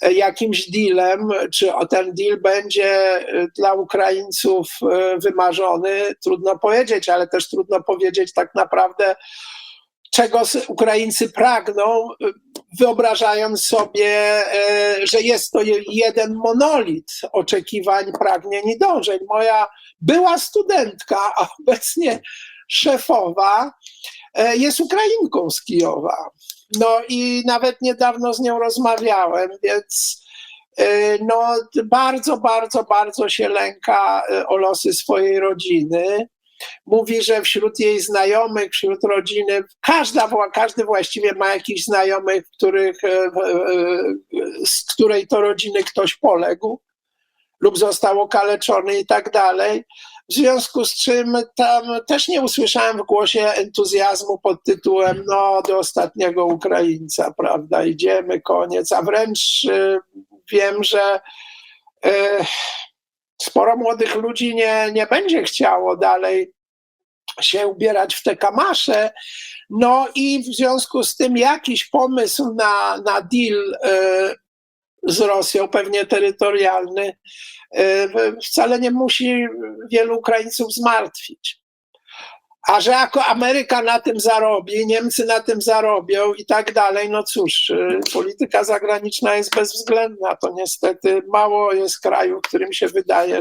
jakimś dealem. Czy ten deal będzie dla Ukraińców wymarzony, trudno powiedzieć, ale też trudno powiedzieć tak naprawdę, czego Ukraińcy pragną, wyobrażając sobie, że jest to jeden monolit oczekiwań, pragnień i dążeń. Moja była studentka, a obecnie szefowa, jest Ukrainką z Kijowa. No i nawet niedawno z nią rozmawiałem, więc no bardzo, bardzo, bardzo się lęka o losy swojej rodziny. Mówi, że wśród jej znajomych, wśród rodziny, każdy właściwie ma jakichś znajomych, z której to rodziny ktoś poległ lub został okaleczony i tak dalej. W związku z czym tam też nie usłyszałem w głosie entuzjazmu pod tytułem no do ostatniego Ukraińca, prawda, idziemy, koniec, a wręcz wiem, że sporo młodych ludzi nie będzie chciało dalej się ubierać w te kamasze. No i w związku z tym jakiś pomysł na deal z Rosją, pewnie terytorialny, wcale nie musi wielu Ukraińców zmartwić. A że jako Ameryka na tym zarobi, Niemcy na tym zarobią i tak dalej, no cóż, polityka zagraniczna jest bezwzględna. To niestety mało jest krajów, którym się wydaje,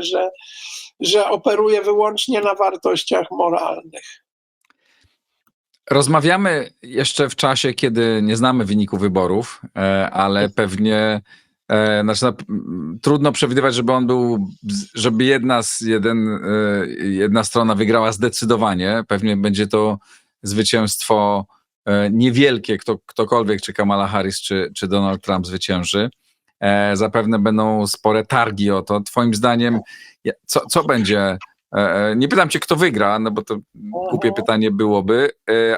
że operuje wyłącznie na wartościach moralnych. Rozmawiamy jeszcze w czasie, kiedy nie znamy wyniku wyborów, ale pewnie trudno przewidywać, żeby jedna strona wygrała zdecydowanie. Pewnie będzie to zwycięstwo niewielkie, ktokolwiek, czy Kamala Harris, czy Donald Trump zwycięży. Zapewne będą spore targi o to. Twoim zdaniem, co będzie? Nie pytam cię, kto wygra, no bo to głupie pytanie byłoby,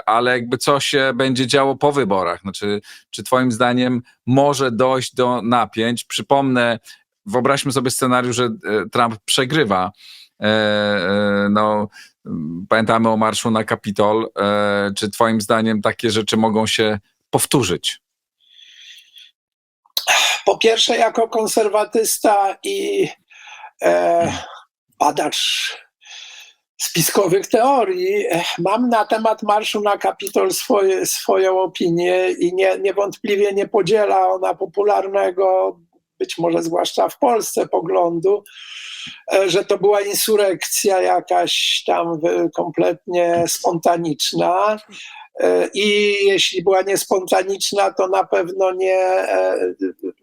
ale jakby co się będzie działo po wyborach? Znaczy, czy twoim zdaniem może dojść do napięć? Przypomnę, wyobraźmy sobie scenariusz, że Trump przegrywa. No, pamiętamy o marszu na Kapitol. Czy twoim zdaniem takie rzeczy mogą się powtórzyć? Po pierwsze, jako konserwatysta i badacz spiskowych teorii, mam na temat marszu na Kapitol swoją opinię i niewątpliwie nie podziela ona popularnego, być może zwłaszcza w Polsce, poglądu, że to była insurekcja jakaś tam kompletnie spontaniczna. I jeśli była niespontaniczna, to na pewno nie,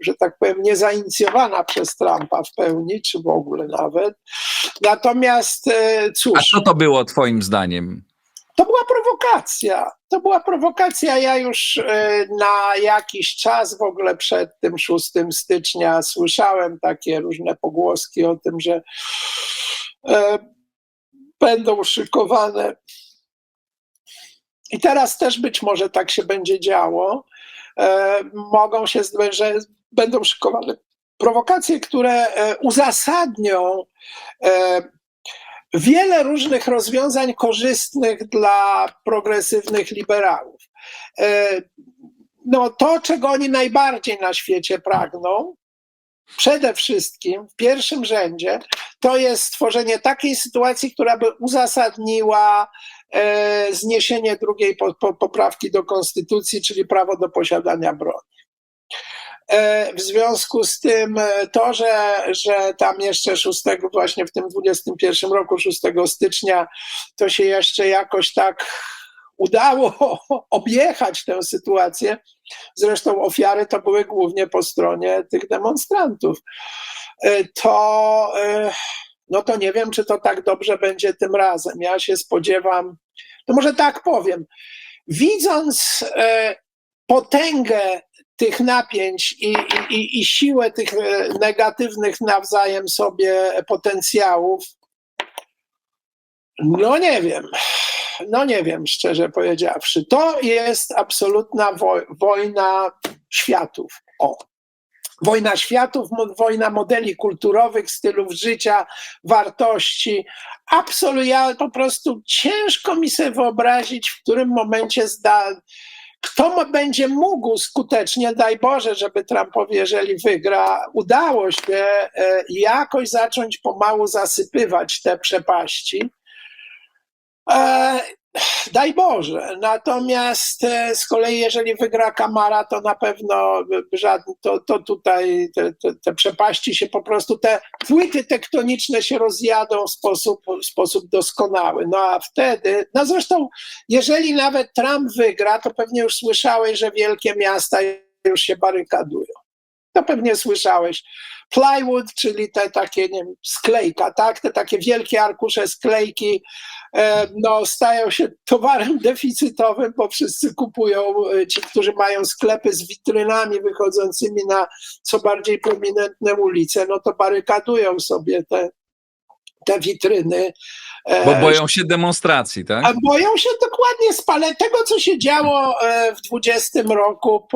że tak powiem, nie zainicjowana przez Trumpa w pełni, czy w ogóle nawet. Natomiast cóż... A co to było twoim zdaniem? To była prowokacja. To była prowokacja. Ja już na jakiś czas w ogóle przed tym 6 stycznia słyszałem takie różne pogłoski o tym, że będą szykowane. I teraz też być może tak się będzie działo. Że będą szykowane prowokacje, które uzasadnią wiele różnych rozwiązań korzystnych dla progresywnych liberałów. No to, czego oni najbardziej na świecie pragną, przede wszystkim w pierwszym rzędzie, to jest stworzenie takiej sytuacji, która by uzasadniła zniesienie drugiej poprawki do konstytucji, czyli prawo do posiadania broni. W związku z tym to, że tam jeszcze właśnie w tym 21 roku, 6 stycznia, to się jeszcze jakoś tak udało objechać tę sytuację. Zresztą ofiary to były głównie po stronie tych demonstrantów. No to nie wiem, czy to tak dobrze będzie tym razem. Ja się spodziewam, to może tak powiem, widząc potęgę tych napięć i siłę tych negatywnych nawzajem sobie potencjałów, no nie wiem, szczerze powiedziawszy. To jest absolutna wojna światów. Wojna światów, wojna modeli kulturowych, stylów życia, wartości. Absolutnie, ja po prostu ciężko mi sobie wyobrazić, w którym momencie kto będzie mógł skutecznie, daj Boże, żeby Trumpowi, jeżeli wygra, udało się jakoś zacząć pomału zasypywać te przepaści. Daj Boże. Natomiast z kolei, jeżeli wygra Kamala, to na pewno to tutaj te przepaści się po prostu, te płyty tektoniczne się rozjadą w sposób doskonały. No a wtedy, no zresztą, jeżeli nawet Trump wygra, to pewnie już słyszałeś, że wielkie miasta już się barykadują. To pewnie słyszałeś. Plywood, czyli te takie, nie wiem, sklejka, tak? Te takie wielkie arkusze sklejki, no, stają się towarem deficytowym, bo wszyscy kupują, ci, którzy mają sklepy z witrynami wychodzącymi na co bardziej prominentne ulice, no to barykadują sobie te witryny. Bo boją się demonstracji, tak? A boją się dokładnie tego, co się działo w 2020 roku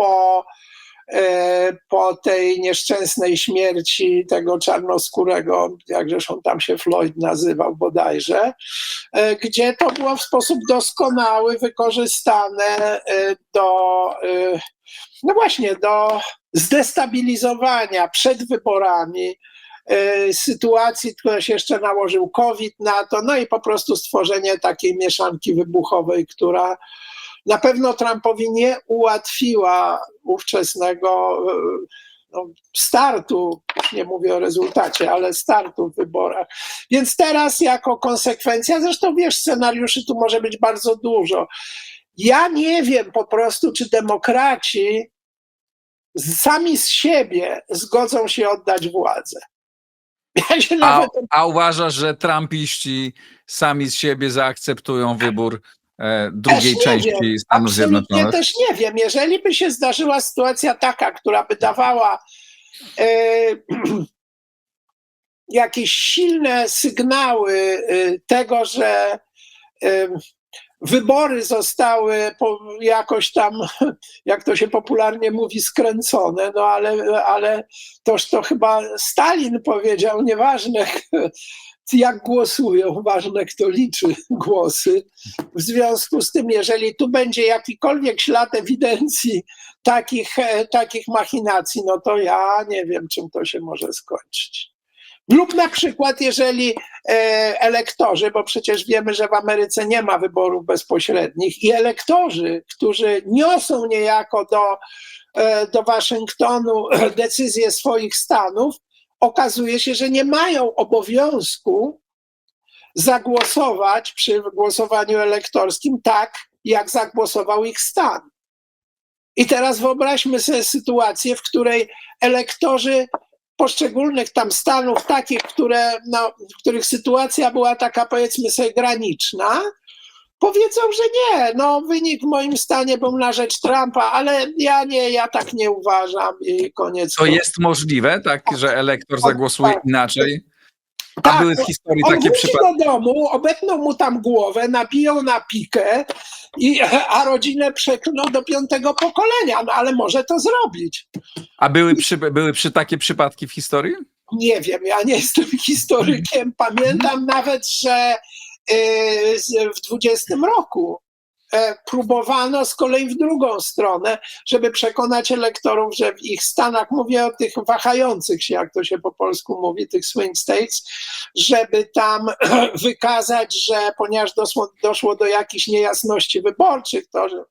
po tej nieszczęsnej śmierci tego czarnoskórego, jakżeż on tam się Floyd nazywał bodajże, gdzie to było w sposób doskonały wykorzystane no właśnie, do zdestabilizowania przed wyborami sytuacji, która się jeszcze nałożył COVID na to, no i po prostu stworzenie takiej mieszanki wybuchowej, która na pewno Trumpowi nie ułatwiła ówczesnego startu, nie mówię o rezultacie, ale startu w wyborach. Więc teraz jako konsekwencja, zresztą wiesz, scenariuszy tu może być bardzo dużo. Ja nie wiem po prostu, czy demokraci sami z siebie zgodzą się oddać władzę. Ja się a uważasz, że trumpiści sami z siebie zaakceptują wybór drugiej części Stanów Zjednoczonych? Ja też nie wiem. Jeżeli by się zdarzyła sytuacja taka, która by dawała jakieś silne sygnały tego, że wybory zostały jakoś tam, jak to się popularnie mówi, skręcone, no ale to chyba Stalin powiedział, nieważne jak głosują, ważne kto liczy głosy. W związku z tym, jeżeli tu będzie jakikolwiek ślad ewidencji takich machinacji, no to ja nie wiem, czym to się może skończyć. Lub na przykład, jeżeli elektorzy, bo przecież wiemy, że w Ameryce nie ma wyborów bezpośrednich i elektorzy, którzy niosą niejako do Waszyngtonu decyzje swoich stanów, okazuje się, że nie mają obowiązku zagłosować przy głosowaniu elektorskim tak, jak zagłosował ich stan. I teraz wyobraźmy sobie sytuację, w której elektorzy poszczególnych tam stanów, takich, w których sytuacja była taka, powiedzmy sobie, graniczna, powiedzą, że nie, no wynik w moim stanie był na rzecz Trumpa, ale ja tak nie uważam i koniec. To jest możliwe, tak, że elektor zagłosuje inaczej? A tak, były w historii on takie wróci przypadki? do domu, obetną mu tam głowę, nabiją na pikę, a rodzinę przeklną do 5. pokolenia, no ale może to zrobić. A były takie przypadki w historii? Nie wiem, ja nie jestem historykiem. Pamiętam nawet, że w 20 roku próbowano z kolei w drugą stronę, żeby przekonać elektorów, że w ich stanach, mówię o tych wahających się, jak to się po polsku mówi, tych swing states, żeby tam wykazać, że ponieważ doszło do jakichś niejasności wyborczych, to że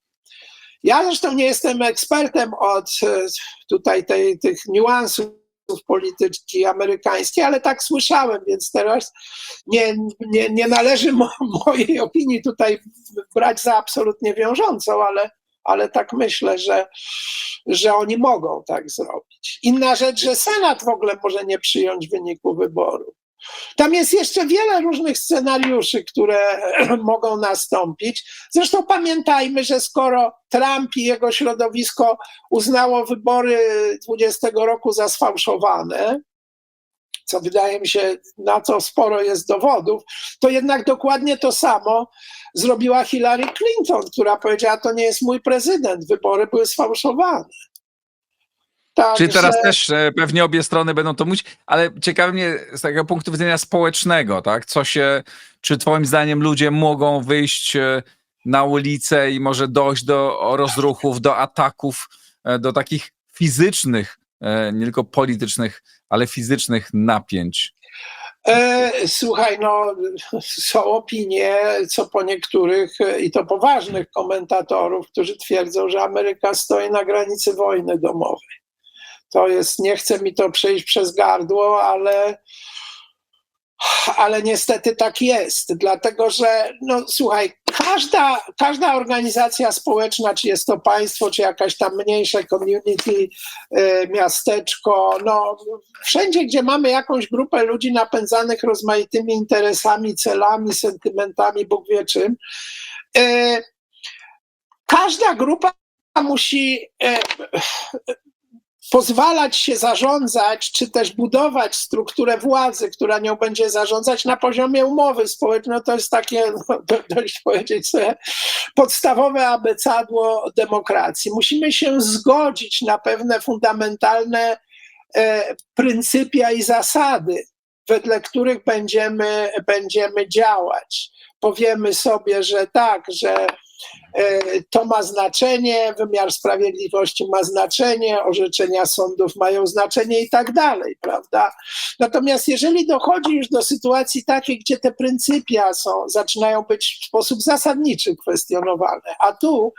ja zresztą nie jestem ekspertem od tutaj tych niuansów polityki amerykańskiej, ale tak słyszałem, więc teraz nie należy mojej opinii tutaj brać za absolutnie wiążącą, ale tak myślę, że oni mogą tak zrobić. Inna rzecz, że Senat w ogóle może nie przyjąć wyniku wyboru. Tam jest jeszcze wiele różnych scenariuszy, które mogą nastąpić. Zresztą pamiętajmy, że skoro Trump i jego środowisko uznało wybory 20 roku za sfałszowane, co wydaje mi się, na co sporo jest dowodów, to jednak dokładnie to samo zrobiła Hillary Clinton, która powiedziała, to nie jest mój prezydent, wybory były sfałszowane. Czyli Także teraz też pewnie obie strony będą to mówić, ale ciekawi mnie z takiego punktu widzenia społecznego, tak? Czy twoim zdaniem ludzie mogą wyjść na ulicę i może dojść do rozruchów, do ataków, do takich fizycznych, nie tylko politycznych, ale fizycznych napięć? Słuchaj, no są opinie, co po niektórych, i to poważnych komentatorów, którzy twierdzą, że Ameryka stoi na granicy wojny domowej. To jest, nie chce mi to przejść przez gardło, ale niestety tak jest, dlatego że, no słuchaj, każda organizacja społeczna, czy jest to państwo, czy jakaś tam mniejsze community, miasteczko, no wszędzie, gdzie mamy jakąś grupę ludzi napędzanych rozmaitymi interesami, celami, sentymentami, Bóg wie czym, każda grupa musi pozwalać się zarządzać, czy też budować strukturę władzy, która nią będzie zarządzać na poziomie umowy społecznej. No to jest takie, no, dość powiedzieć sobie, podstawowe abecadło demokracji. Musimy się zgodzić na pewne fundamentalne pryncypia i zasady, wedle których będziemy działać. Powiemy sobie, że tak, że to ma znaczenie, wymiar sprawiedliwości ma znaczenie, orzeczenia sądów mają znaczenie i tak dalej, prawda? Natomiast jeżeli dochodzi już do sytuacji takiej, gdzie te pryncypia zaczynają być w sposób zasadniczy kwestionowane, a tu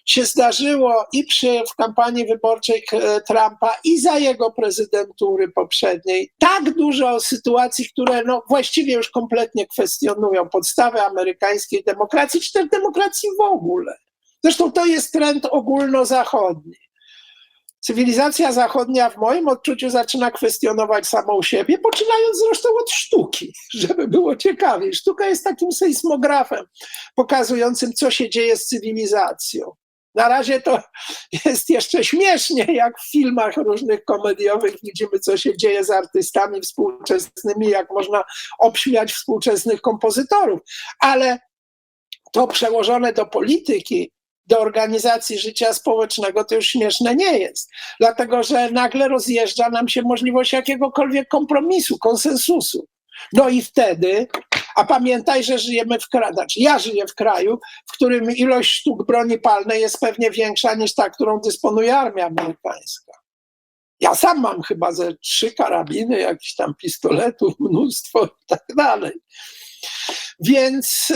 się zdarzyło i w kampanii wyborczej Trumpa, i za jego prezydentury poprzedniej tak dużo sytuacji, które no właściwie już kompletnie kwestionują podstawy amerykańskiej demokracji, czy też demokracji w ogóle. Zresztą to jest trend ogólnozachodni. Cywilizacja zachodnia w moim odczuciu zaczyna kwestionować samą siebie, poczynając zresztą od sztuki, żeby było ciekawiej. Sztuka jest takim sejsmografem pokazującym, co się dzieje z cywilizacją. Na razie to jest jeszcze śmiesznie, jak w filmach różnych komediowych widzimy, co się dzieje z artystami współczesnymi, jak można obśmiać współczesnych kompozytorów. Ale to przełożone do polityki, do organizacji życia społecznego, to już śmieszne nie jest. Dlatego, że nagle rozjeżdża nam się możliwość jakiegokolwiek kompromisu, konsensusu. No i wtedy, a pamiętaj, że żyjemy ja żyję w kraju, w którym ilość sztuk broni palnej jest pewnie większa niż ta, którą dysponuje armia amerykańska. Ja sam mam chyba ze 3 karabiny, jakichś tam pistoletów, mnóstwo i tak dalej. Więc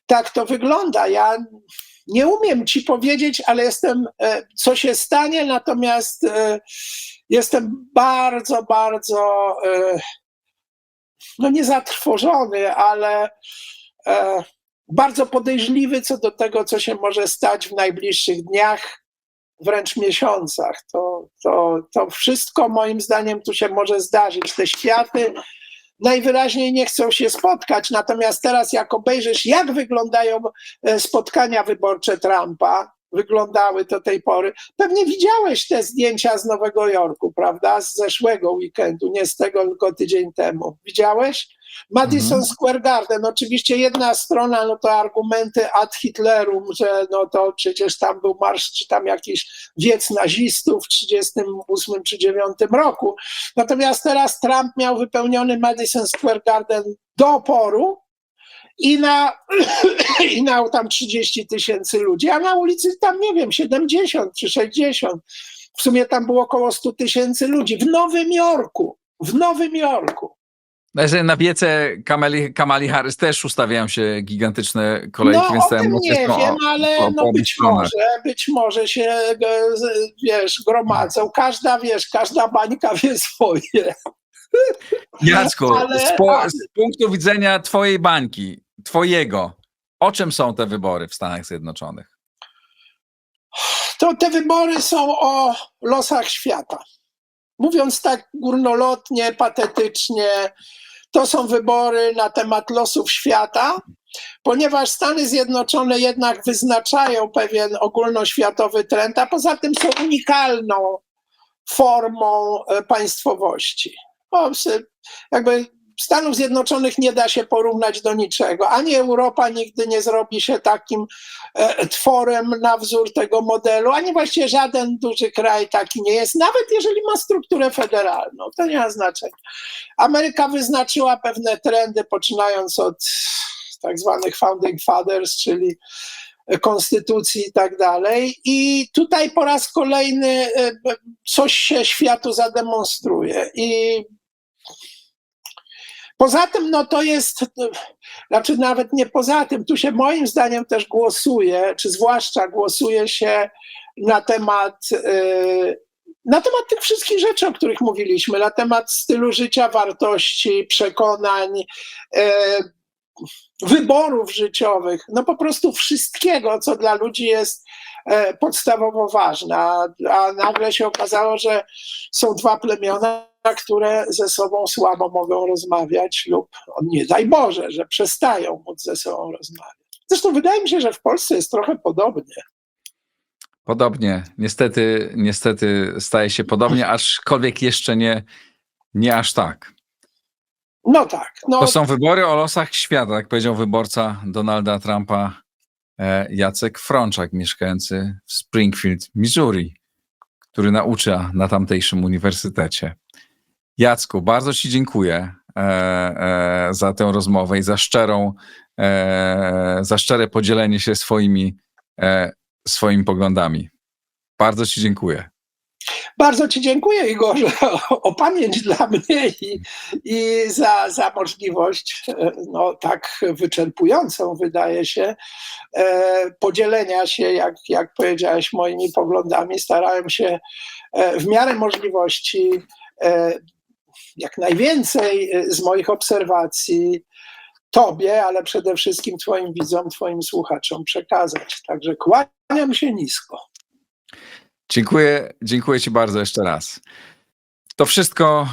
tak to wygląda. Ja nie umiem ci powiedzieć, ale co się stanie, natomiast jestem bardzo, bardzo no nie zatrwożony, ale bardzo podejrzliwy co do tego, co się może stać w najbliższych dniach, wręcz miesiącach. To wszystko moim zdaniem tu się może zdarzyć. Te światy najwyraźniej nie chcą się spotkać, natomiast teraz jak obejrzysz, jak wyglądają spotkania wyborcze Trumpa, wyglądały do tej pory. Pewnie widziałeś te zdjęcia z Nowego Jorku, prawda? Z zeszłego weekendu, nie z tego, tylko tydzień temu. Widziałeś? Madison Square Garden, oczywiście jedna strona, no to argumenty ad Hitlerum, że no to przecież tam był marsz, czy tam jakiś wiec nazistów w 1938 czy 1939 roku. Natomiast teraz Trump miał wypełniony Madison Square Garden do oporu, i na tam 30 000 ludzi, a na ulicy tam, nie wiem, 70 czy 60. W sumie tam było około 100 000 ludzi w Nowym Jorku. W Nowym Jorku. Na wiece Kamali Harris też ustawiają się gigantyczne kolejki, No więc o tym nie wiem, ale no być może się, wiesz, gromadzą. Każda bańka wie swoje. Jacku, z punktu widzenia twojej bańki, twojego, o czym są te wybory w Stanach Zjednoczonych? To te wybory są o losach świata. mówiąc tak górnolotnie, patetycznie, to są wybory na temat losów świata, ponieważ Stany Zjednoczone jednak wyznaczają pewien ogólnoświatowy trend, a poza tym są unikalną formą państwowości. Jakby Stanów Zjednoczonych nie da się porównać do niczego. Ani Europa nigdy nie zrobi się takim tworem na wzór tego modelu, ani właściwie żaden duży kraj taki nie jest, nawet jeżeli ma strukturę federalną. To nie ma znaczenia. Ameryka wyznaczyła pewne trendy, poczynając od tak zwanych founding fathers, czyli konstytucji i tak dalej. I tutaj po raz kolejny coś się światu zademonstruje. I poza tym, no to jest, znaczy nawet nie poza tym, tu się moim zdaniem też głosuje, czy zwłaszcza głosuje się na temat tych wszystkich rzeczy, o których mówiliśmy, na temat stylu życia, wartości, przekonań, wyborów życiowych, no po prostu wszystkiego, co dla ludzi jest podstawowo ważne. A nagle się okazało, że są dwa plemiona, które ze sobą słabo mogą rozmawiać lub, nie daj Boże, że przestają móc ze sobą rozmawiać. Zresztą wydaje mi się, że w Polsce jest trochę podobnie. Podobnie. Niestety staje się podobnie, aczkolwiek jeszcze nie aż tak. No tak. No, To są wybory o losach świata, jak powiedział wyborca Donalda Trumpa Jacek Frączak, mieszkający w Springfield, Missouri, który naucza na tamtejszym uniwersytecie. Jacku, bardzo Ci dziękuję za tę rozmowę i za szczere podzielenie się swoimi poglądami. Bardzo Ci dziękuję. bardzo Ci dziękuję, Igorze, o pamięć dla mnie i za możliwość, no tak wyczerpującą wydaje się, podzielenia się, jak powiedziałeś, moimi poglądami. Starałem się w miarę możliwości jak najwięcej z moich obserwacji Tobie, ale przede wszystkim Twoim widzom, Twoim słuchaczom przekazać. Także kłaniam się nisko. Dziękuję Ci bardzo jeszcze raz. To wszystko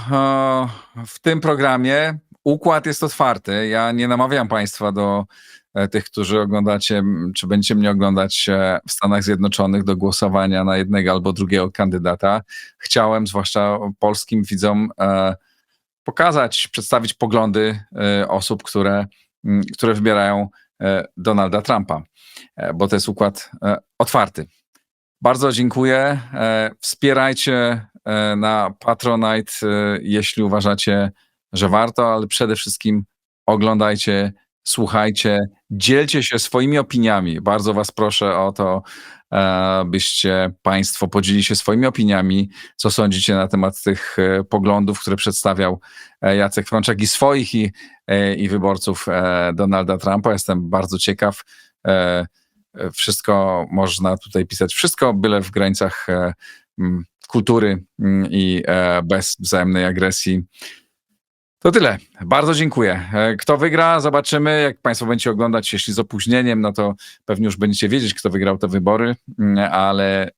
w tym programie. Układ jest otwarty. Ja nie namawiam Państwa do tych, którzy oglądacie, czy będziecie mnie oglądać w Stanach Zjednoczonych, do głosowania na jednego albo drugiego kandydata. Chciałem zwłaszcza polskim widzom przedstawić poglądy osób, które wybierają Donalda Trumpa, bo to jest układ otwarty. Bardzo dziękuję. Wspierajcie na Patronite, jeśli uważacie, że warto, ale przede wszystkim oglądajcie, słuchajcie, dzielcie się swoimi opiniami. Bardzo Was proszę o to, byście Państwo podzielili się swoimi opiniami, co sądzicie na temat tych poglądów, które przedstawiał Jacek Frączak i swoich i wyborców Donalda Trumpa. Jestem bardzo ciekaw. Wszystko można tutaj pisać, wszystko byle w granicach kultury i bez wzajemnej agresji. To tyle. Bardzo dziękuję. Kto wygra, zobaczymy. Jak Państwo będziecie oglądać, jeśli z opóźnieniem, no to pewnie już będziecie wiedzieć, kto wygrał te wybory, ale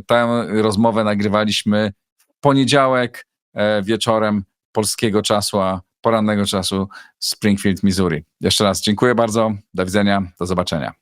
tę rozmowę nagrywaliśmy w poniedziałek wieczorem polskiego czasu, porannego czasu Springfield, Missouri. Jeszcze raz dziękuję bardzo. Do widzenia. Do zobaczenia.